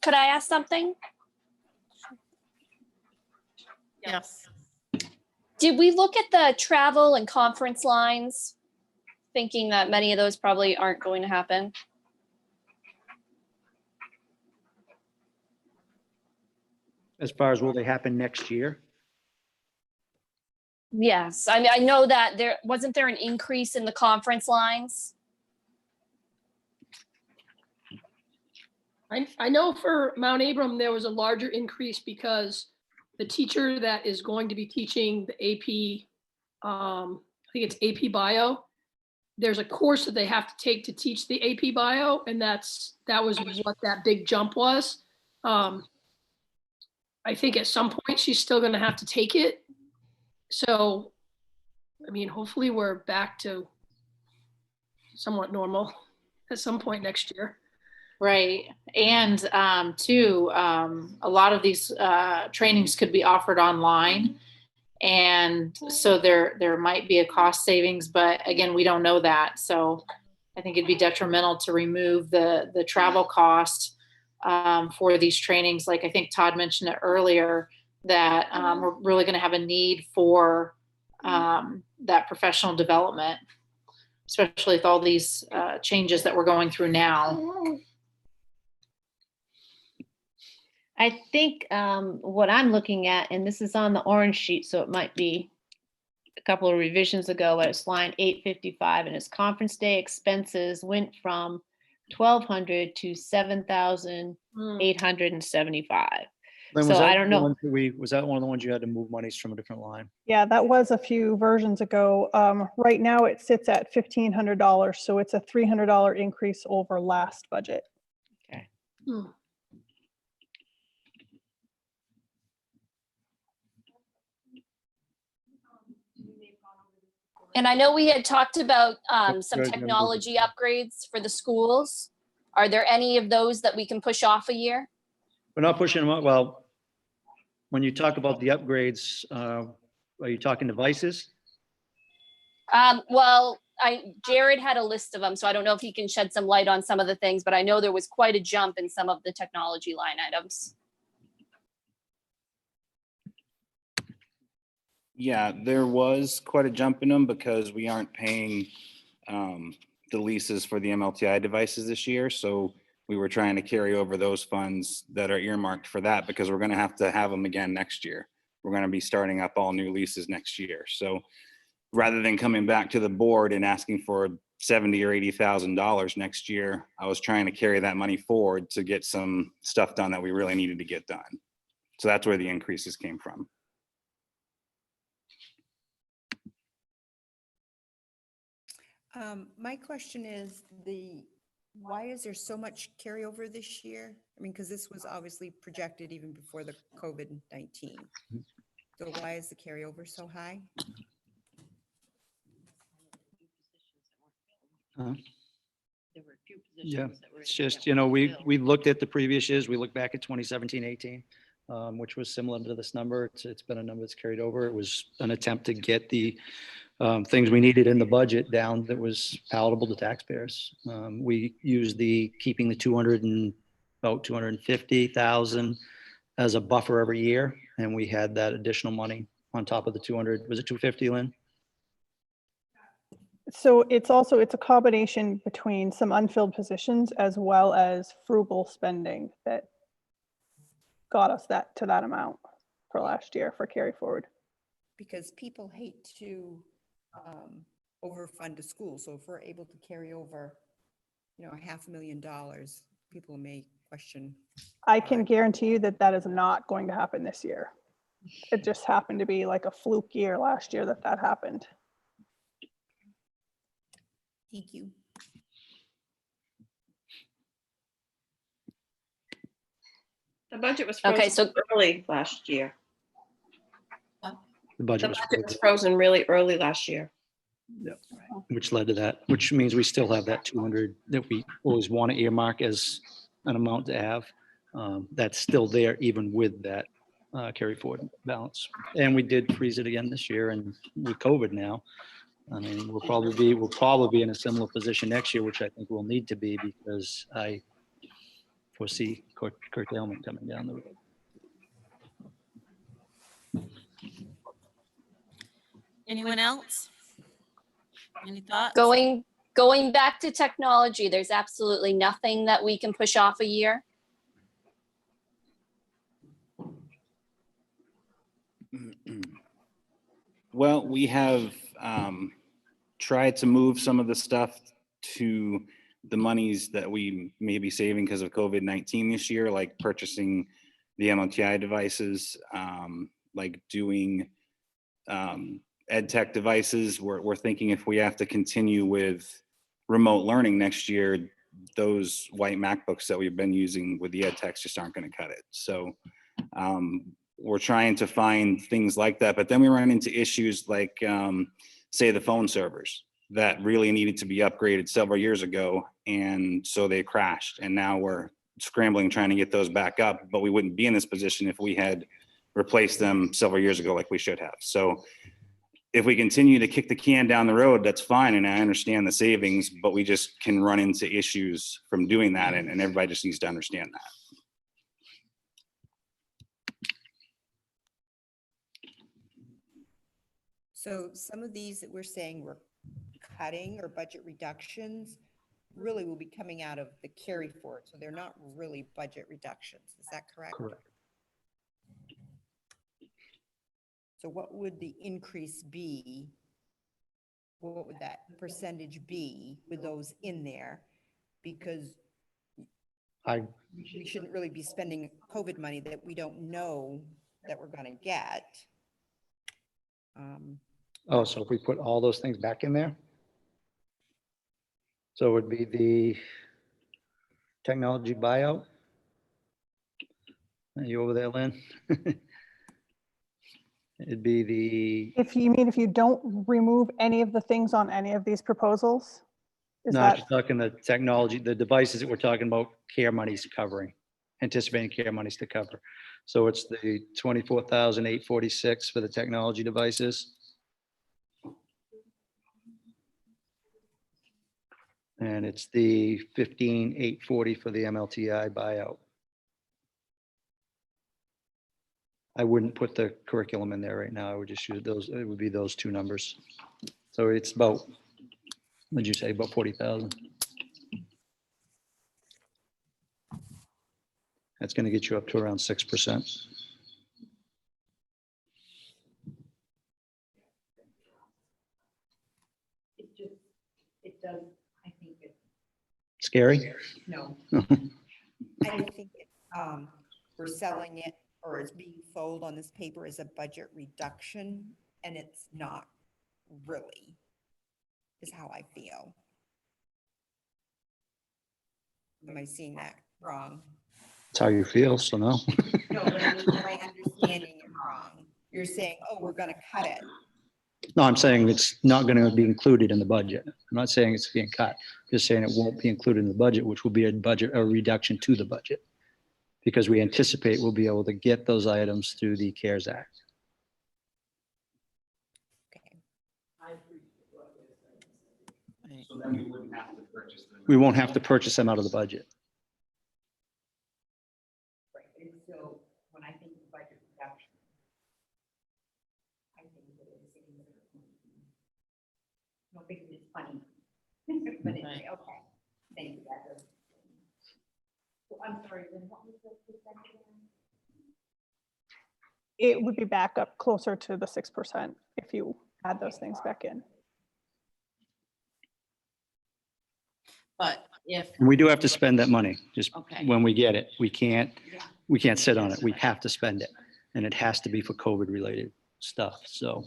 Could I ask something? Yes. Did we look at the travel and conference lines, thinking that many of those probably aren't going to happen? As far as will they happen next year? Yes, I mean, I know that wasn't there an increase in the conference lines? I know for Mount Abram, there was a larger increase because the teacher that is going to be teaching the AP, I think it's AP Bio, there's a course that they have to take to teach the AP Bio, and that was what that big jump was. I think at some point she's still going to have to take it. So, I mean, hopefully we're back to somewhat normal at some point next year. Right. And too, a lot of these trainings could be offered online. And so there might be a cost savings, but again, we don't know that. So I think it'd be detrimental to remove the travel cost for these trainings. Like I think Todd mentioned it earlier, that we're really going to have a need for that professional development, especially with all these changes that we're going through now. I think what I'm looking at, and this is on the orange sheet, so it might be a couple of revisions ago, but it's line 855, and its conference day expenses went from 1,200 to 7,875. Lynn, So I don't know. Was that one of the ones you had to move monies from a different line? Yeah, that was a few versions ago. Right now it sits at $1,500, so it's a $300 increase over last budget. Okay. And I know we had talked about some Good, technology upgrades for the schools. Are there any of those that we can push off a year? We're not pushing them up. Well, when you talk about the upgrades, are you talking devices? Well, Jared had a list of them, so I don't know if he can shed some light on some of the things, but I know there was quite a jump in some of the technology line items. Yeah, there was quite a jump in them because we aren't paying the leases for the MLTI devices this year. So we were trying to carry over those funds that are earmarked for that because we're going to have them again next year. We're going to be starting up all new leases next year. So rather than coming back to the board and asking for $70,000 or $80,000 next year, I was trying to carry that money forward to get some stuff done that we really needed to get done. So that's where the increases came from. My question is why is there so much carryover this year? I mean, because this was obviously projected even before the COVID-19. So why is the carryover so high? There were a few Yeah, positions that were. it's just, we looked at the previous years. We looked back at 2017, 18, which was similar to this number. It's been a number that's carried over. It was an attempt to get the things we needed in the budget down that was palatable to taxpayers. We used keeping the 250,000 as a buffer every year. And we had that additional money on top of the 200, was it 250, Lynn? So it's a combination between some unfilled positions as well as frugal spending that got us to that amount for last year for carry forward. Because people hate to overfund a school. So if we're able to carry over, $500,000, people may question. I can guarantee you that is not going to happen this year. It just happened to be like a fluke year last year that happened. Thank you. The budget was frozen early last year. The budget was frozen really early last year. Yeah, which led to that, which means we still have that 200 that we always want to earmark as an amount to have. That's still there even with that carry forward balance. And we did freeze it again this year, and with COVID now, I mean, we'll probably be in a similar position next year, which I think we'll need to be because I foresee curtailment coming down the road. Anyone else? Any thoughts? Going back to technology, there's absolutely nothing that we can push off a year. Well, we have tried to move some of the stuff to the monies that we may be saving because of COVID-19 this year, like purchasing the MLTI devices, like doing ed tech devices. We're thinking if we have to continue with remote learning next year, those white MacBooks that we've been using with the ed techs just aren't going to cut it. So we're trying to find things like that, but then we run into issues like, say, the phone servers that really needed to be upgraded several years ago, and so they crashed, and now we're scrambling trying to get those back up, but we wouldn't be in this position if we had replaced them several years ago like we should have. So if we continue to kick the can down the road, that's fine, and I understand the savings, but we just can run into issues from doing that, and everybody just needs to understand that. So some of these that we're saying we're cutting or budget reductions really will be coming out of the carry forward. So they're not really budget reductions. Is that correct? Correct. So what would the increase be? What would that percentage be with those in there? Because we shouldn't really be spending COVID money that we don't know that we're going to get. Oh, so if we put all those things back in there? So it would be the technology buyout? Are you over there, Lynn? It'd be the, If you don't remove any of the things on any of these proposals, just talking the technology, the devices that we're talking about care monies covering, anticipating care monies to cover. So it's the 24,846 for the technology devices. And it's the 15,840 for the MLTI buyout. I wouldn't put the curriculum in there right now. I would just use those, it would be those two numbers. So it's about, what'd you say, about 40,000? That's going to get you up to around 6%. It does, I think it's Scary? no. I think it, we're selling it or it's being sold on this paper as a budget reduction, and it's not really, is how I feel. Am I seeing that wrong? That's how you feel, so no. No, but I mean, am I understanding it wrong? You're saying, oh, we're gonna cut it. No, I'm saying it's not going to be included in the budget. I'm not saying it's being cut. Just saying it won't be included in the budget, which will be a reduction to the budget. Because we anticipate we'll be able to get those items through the CARES Act. So then we wouldn't have to purchase them. We won't have to purchase them out of the budget. Right, and so when I think of budget reduction, I think that it's I don't think it's funny. But anyway, okay, thank you, that does. So I'm sorry, then what was the percent again? It would be back up closer to the 6% if you add those things back in. But if, And we do have to spend that money, just Okay. when we get it. We can't sit on it. We have to spend it. And it has to be for COVID related stuff. So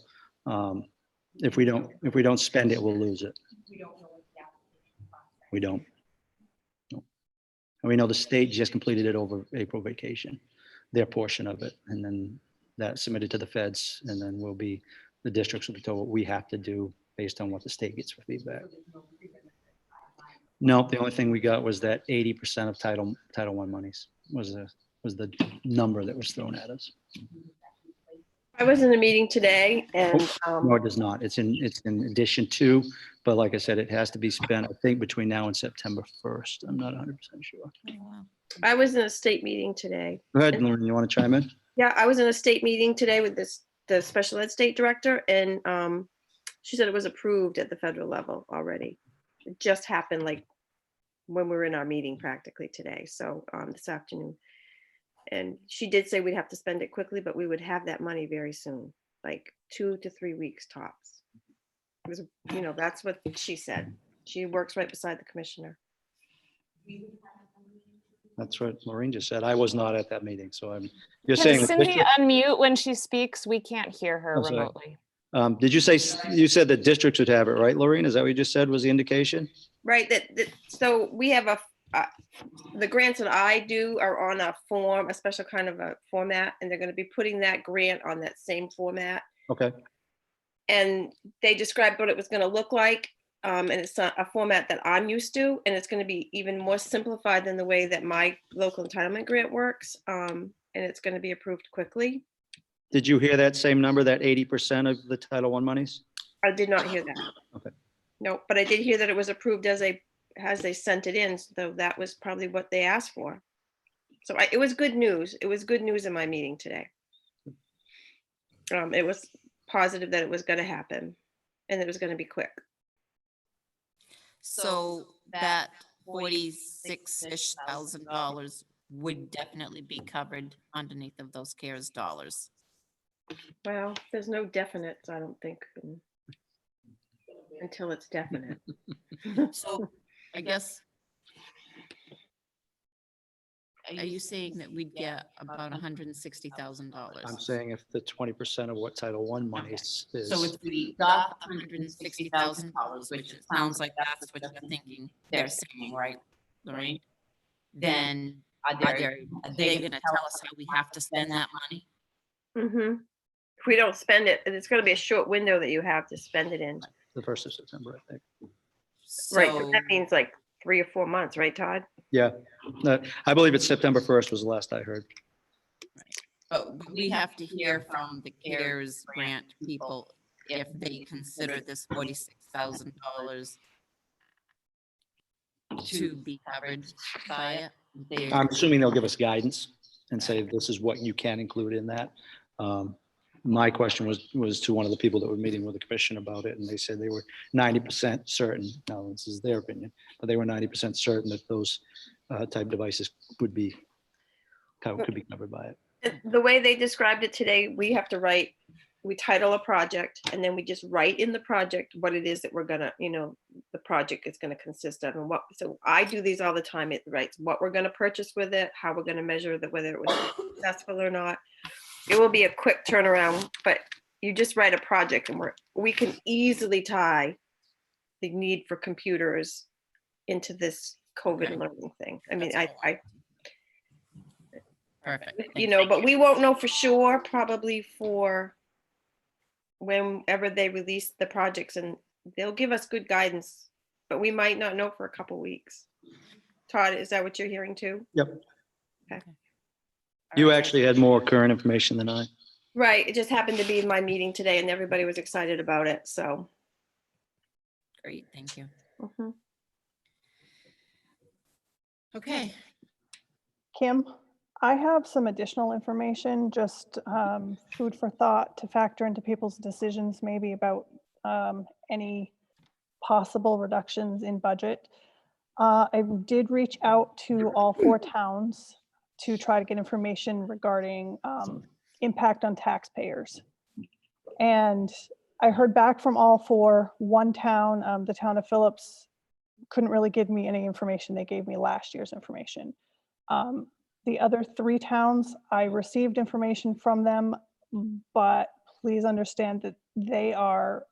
if we don't spend it, we'll lose it. We don't know what the application process. We don't. No. And we know the state just completed it over April vacation, their portion of it. And then that submitted to the feds, and then the districts will be told what we have to do based on what the state gets for feedback. No, the only thing we got was that 80% of Title I monies was the number that was thrown at us. I was in a meeting today and No, it does not. It's in addition to, but like I said, it has to be spent, I think, between now and September 1st. I'm not 100% sure. I was in a state meeting today. Go ahead, Lauren, you want to chime in? Yeah, I was in a state meeting today with the special ed state director, and she said it was approved at the federal level already. It just happened like when we were in our meeting practically today, so this afternoon. And she did say we'd have to spend it quickly, but we would have that money very soon, like 2 to 3 weeks tops. It was, that's what she said. She works right beside the commissioner. That's what Maureen just said. I was not at that meeting, so you're Can saying. Cindy unmute when she speaks? We can't hear her I'm sorry. remotely. Did you said that districts would have it, right, Maureen? Is that what you just said was the indication? Right, so we have the grants that I do are on a special kind of a format, and they're going to be putting that grant on that same format. Okay. And they described what it was going to look like. And it's a format that I'm used to, and it's going to be even more simplified than the way that my local entitlement grant works. And it's going to be approved quickly. Did you hear that same number, that 80% of the Title I monies? I did not hear that. Okay. No, but I did hear that it was approved as they sent it in, so that was probably what they asked for. So it was good news. It was good news in my meeting today. It was positive that it was going to happen, and it was going to be quick. so that $46-ish thousand would definitely be covered underneath of those CARES dollars. Well, there's no definites, I don't think, until it's definite. So I guess, are you saying that we'd get about $160,000? I'm saying if the 20% of what Title I money is. So if we got $160,000, which it sounds like that's what you're thinking, they're saying, right, Lorraine? Then are they going to tell us how we have to spend that money? Mm-hmm. If we don't spend it, it's going to be a short window that you have to spend it in. The 1st of September, I think. Right, so that means like 3 or 4 months, right, Todd? Yeah, I believe it's September 1st was the last I heard. But we have to hear from the CARES grant people if they consider this $46,000 to be covered by it. They're- I'm assuming they'll give us guidance and say, this is what you can include in that. My question was to one of the people that were meeting with the commission about it, and they said they were 90% certain. Now, this is their opinion, but they were 90% certain that those type devices could be covered by it. The way they described it today, we have to write, we title a project, and then we just write in the project what it is that we're gonna, the project is gonna consist of, and what, so I do these all the time. It writes what we're gonna purchase with it, how we're gonna measure that, whether it was successful or not. It will be a quick turnaround, but you just write a project, and we can easily tie the need for computers into this COVID learning thing. I mean, Perfect. but we won't know for sure probably for whenever they release the projects, and they'll give us good guidance, but we might not know for a couple weeks. Todd, is that what you're hearing too? Yep. Okay. You actually had more current information than I. Right. It just happened to be in my meeting today, and everybody was excited about it. So. Great, thank you. Mhm. Okay. Kim, I have some additional information, just food for thought to factor into people's decisions, maybe about any possible reductions in budget. I did reach out to all 4 towns to try to get information regarding impact on taxpayers. And I heard back from all 4. One town, the town of Phillips, couldn't really give me any information. They gave me last year's information. The other 3 towns, I received information from them, but please understand that they are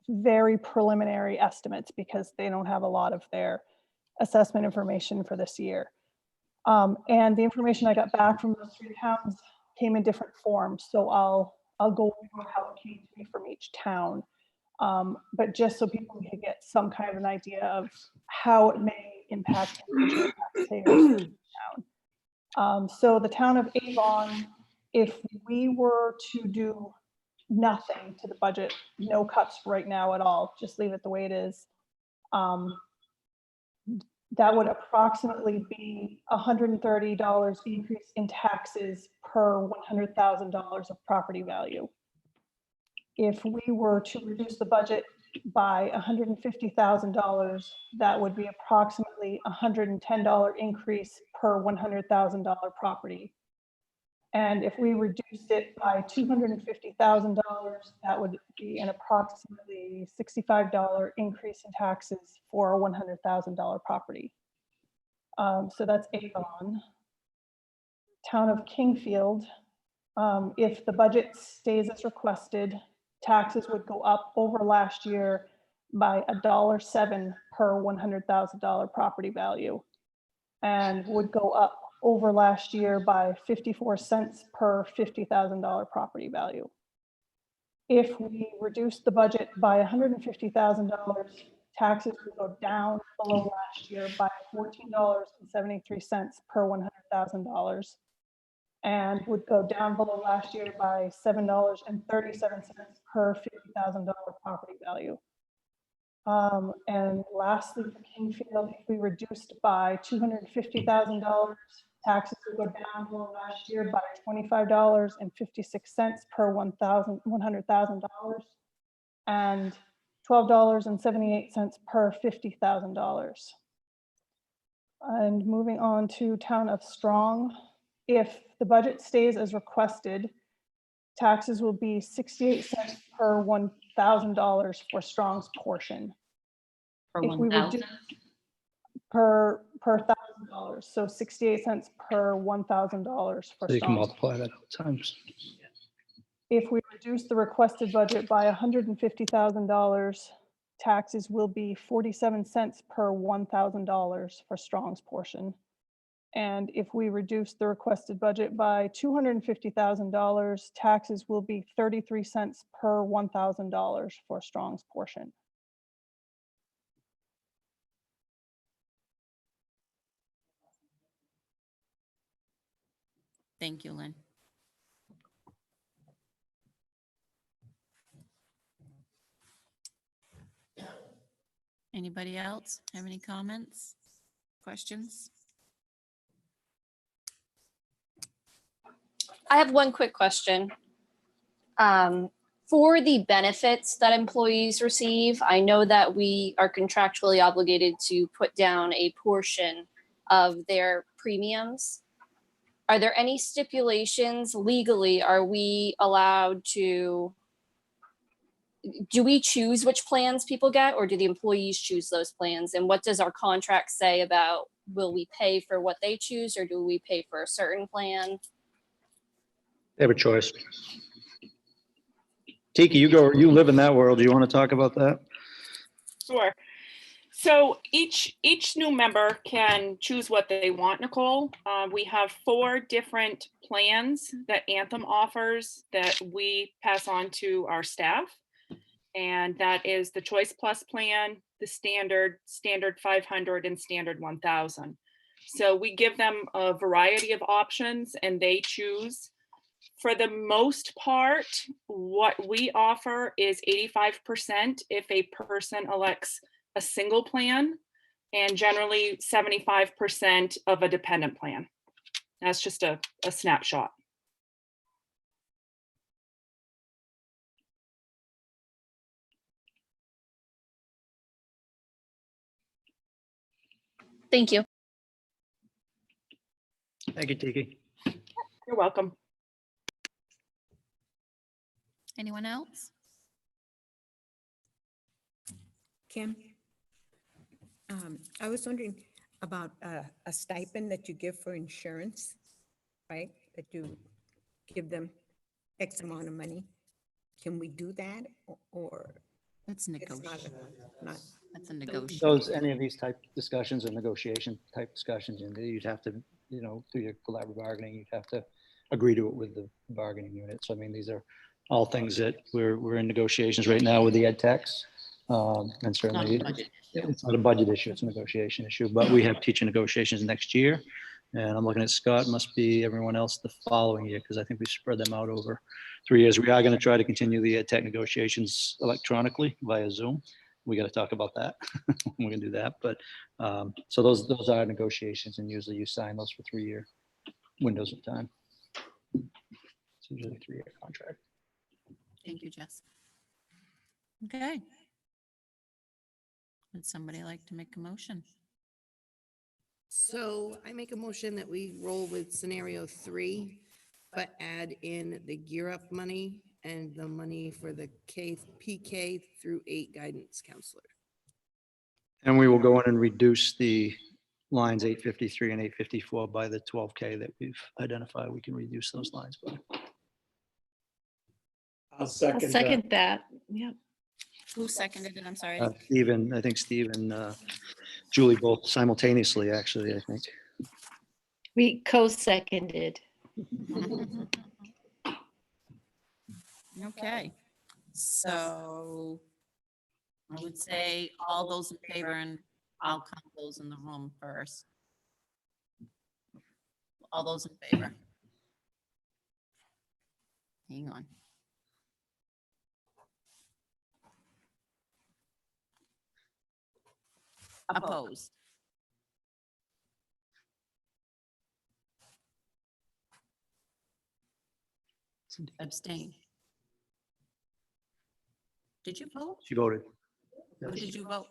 very preliminary estimates because they don't have a lot of their assessment information for this year. And the information I got back from those 3 towns came in different forms. So I'll go over how it came to me from each town. But just so people can get some kind of an idea of how it may impact individual taxpayers in the town. So the town of Avon, if we were to do nothing to the budget, no cuts right now at all, just leave it the way it is, that would approximately be $130 increase in taxes per $100,000 of property value. If we were to reduce the budget by $150,000, that would be approximately $110 increase per $100,000 property. And if we reduced it by $250,000, that would be an approximately $65 increase in taxes for a $100,000 property. So that's Avon. Town of Kingfield, if the budget stays as requested, taxes would go up over last year by $1.07 per $100,000 property value, and would go up over last year by 54 cents per $50,000 property value. If we reduce the budget by $150,000, taxes would go down below last year by $14.73 per $100,000, and would go down below last year by $7.37 per $50,000 property value. And lastly, for Kingfield, if we reduced by $250,000, taxes would go down below last year by $25.56 per $100,000, and $12.78 per $50,000. And moving on to town of Strong, if the budget stays as requested, taxes will be 68 cents per $1,000 for Strong's portion. For If we 1,000? per $1,000, so 68 cents per $1,000 for So you can Strong's. multiply that out times. If we reduce the requested budget by $150,000, taxes will be 47 cents per $1,000 for Strong's portion. And if we reduce the requested budget by $250,000, taxes will be 33 cents per $1,000 for Strong's portion. Thank you, Lynn. Anybody else have any comments? questions? I have one quick question. For the benefits that employees receive, I know that we are contractually obligated to put down a portion of their premiums. Are there any stipulations legally? Are we allowed to, do we choose which plans people get, or do the employees choose those plans? And what does our contract say about, will we pay for what they choose, or do we pay for a certain plan? They have a choice. Tiki, you live in that world. Do you want to talk about that? Sure. So each new member can choose what they want, Nicole. We have 4 different plans that Anthem offers that we pass on to our staff. And that is the Choice Plus plan, the Standard 500, and Standard 1000. So we give them a variety of options and they choose. For the most part, what we offer is 85% if a person elects a single plan, and generally 75% of a dependent plan. That's just a snapshot. Thank you. Thank you, Tiki. You're welcome. Anyone else? Kim, I was wondering about a stipend that you give for insurance, right? That you give them X amount of money. Can we do that or? That's it's negotiable. not- That's a negotiation. Those, any of these type discussions or negotiation type discussions, and you'd have to, through your collaborative bargaining, you'd have to agree to it with the bargaining unit. So I mean, these are all things that we're in negotiations right now with the ed techs. And certainly it's not a budget issue, it's a negotiation issue, but we have teacher negotiations next year. And I'm looking at Scott, must be everyone else the following year, because I think we spread them out over 3 years. We are going to try to continue the ed tech negotiations electronically via Zoom. We got to talk about that. We're going to do that. But so those are negotiations, and usually you sign those for 3-year windows of time. It's usually a 3-year contract. Thank you, Jess. Okay. Would somebody like to make a motion? So I make a motion that we roll with scenario 3, but add in the Gear Up money and the money for the PK through 8 guidance counselor. And we will go in and reduce the lines 853 and 854 by the 12K that we've identified. We can reduce those lines by. I'll second that. Second that. Yeah. Who seconded it? I'm sorry. Stephen, I think Steve and Julie both simultaneously, actually, I think. We co-seconded. Okay, so I would say all those in favor, and I'll count those in the room first. All those in favor? Hang on. Opposed? Abstain? Did you vote? She voted. Who did you vote?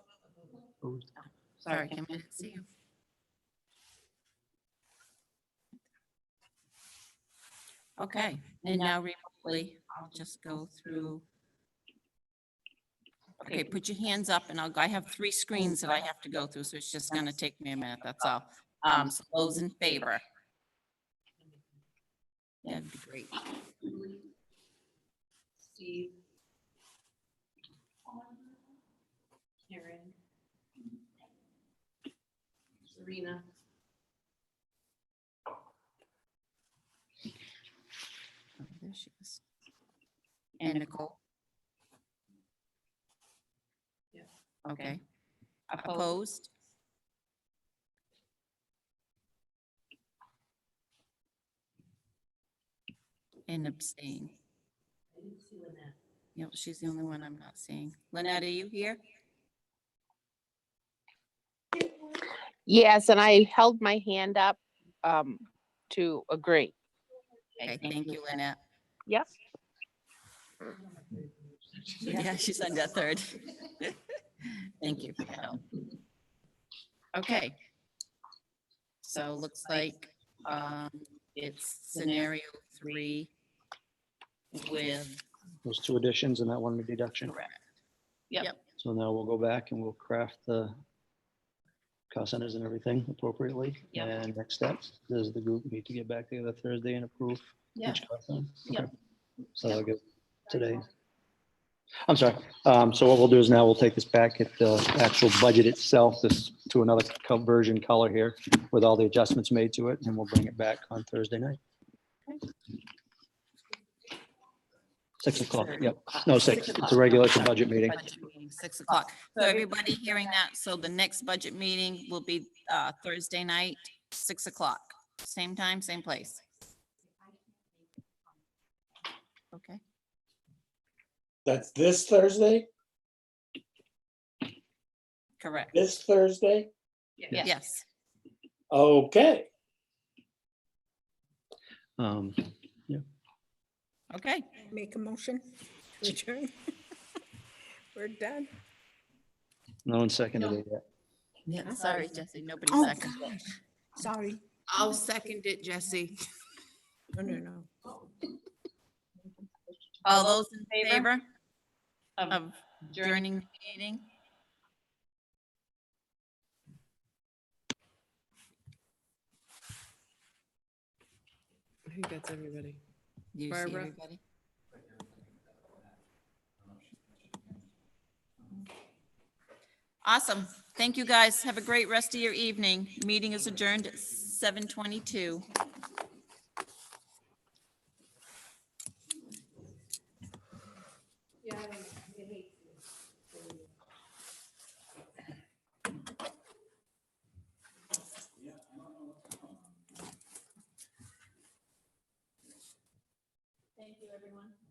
Opposed. Sorry, Kim, I didn't see you. Okay, and now remotely, I'll just go through. Okay, put your hands up and I have 3 screens that I have to go through, so it's just gonna take me a minute, that's all. So those in favor? That'd be great. Steve? Karen? Serena? Oh, there she is. And Nicole? Yeah. Okay. Opposed? And abstain. I didn't see Lynette. Yep, she's the only one I'm not seeing. Lynette, are you here? Yes, and I held my hand up to agree. Okay, thank you, Lynette. Yep. Yeah, she signed that third. Thank you for your help. Okay. So looks like it's scenario 3 with, Those two additions and that one deduction. correct. Yep. So now we'll go back and we'll craft the cost centers and everything appropriately. Yep. And next steps, does the group need to get back together Thursday and approve Yeah. each cost center? Yep. Okay. So I'll get today. I'm sorry. So what we'll do is now we'll take this back at the actual budget itself, this to another version color here with all the adjustments made to it, and we'll bring it back on Thursday night. 6 o'clock. Yep. No, 6. It's a regular budget meeting. Budget meeting, 6 o'clock. So everybody hearing that, so the next budget meeting will be Thursday night, 6 o'clock. Same time, same place. Okay. That's this Thursday? Correct. This Thursday? Yes. Okay. Yeah. Okay. Make a motion to adjourn. We're done. No one seconded it yet. Yeah, sorry, Jesse, nobody Oh, seconded it. gosh. Sorry. I'll second it, Jesse. No. All those in favor of adjourning the meeting? I think that's everybody. You see Barbara? everybody? Awesome. Thank you, guys. Have a great rest of your evening. Meeting is adjourned at 7:22. Thank you, everyone.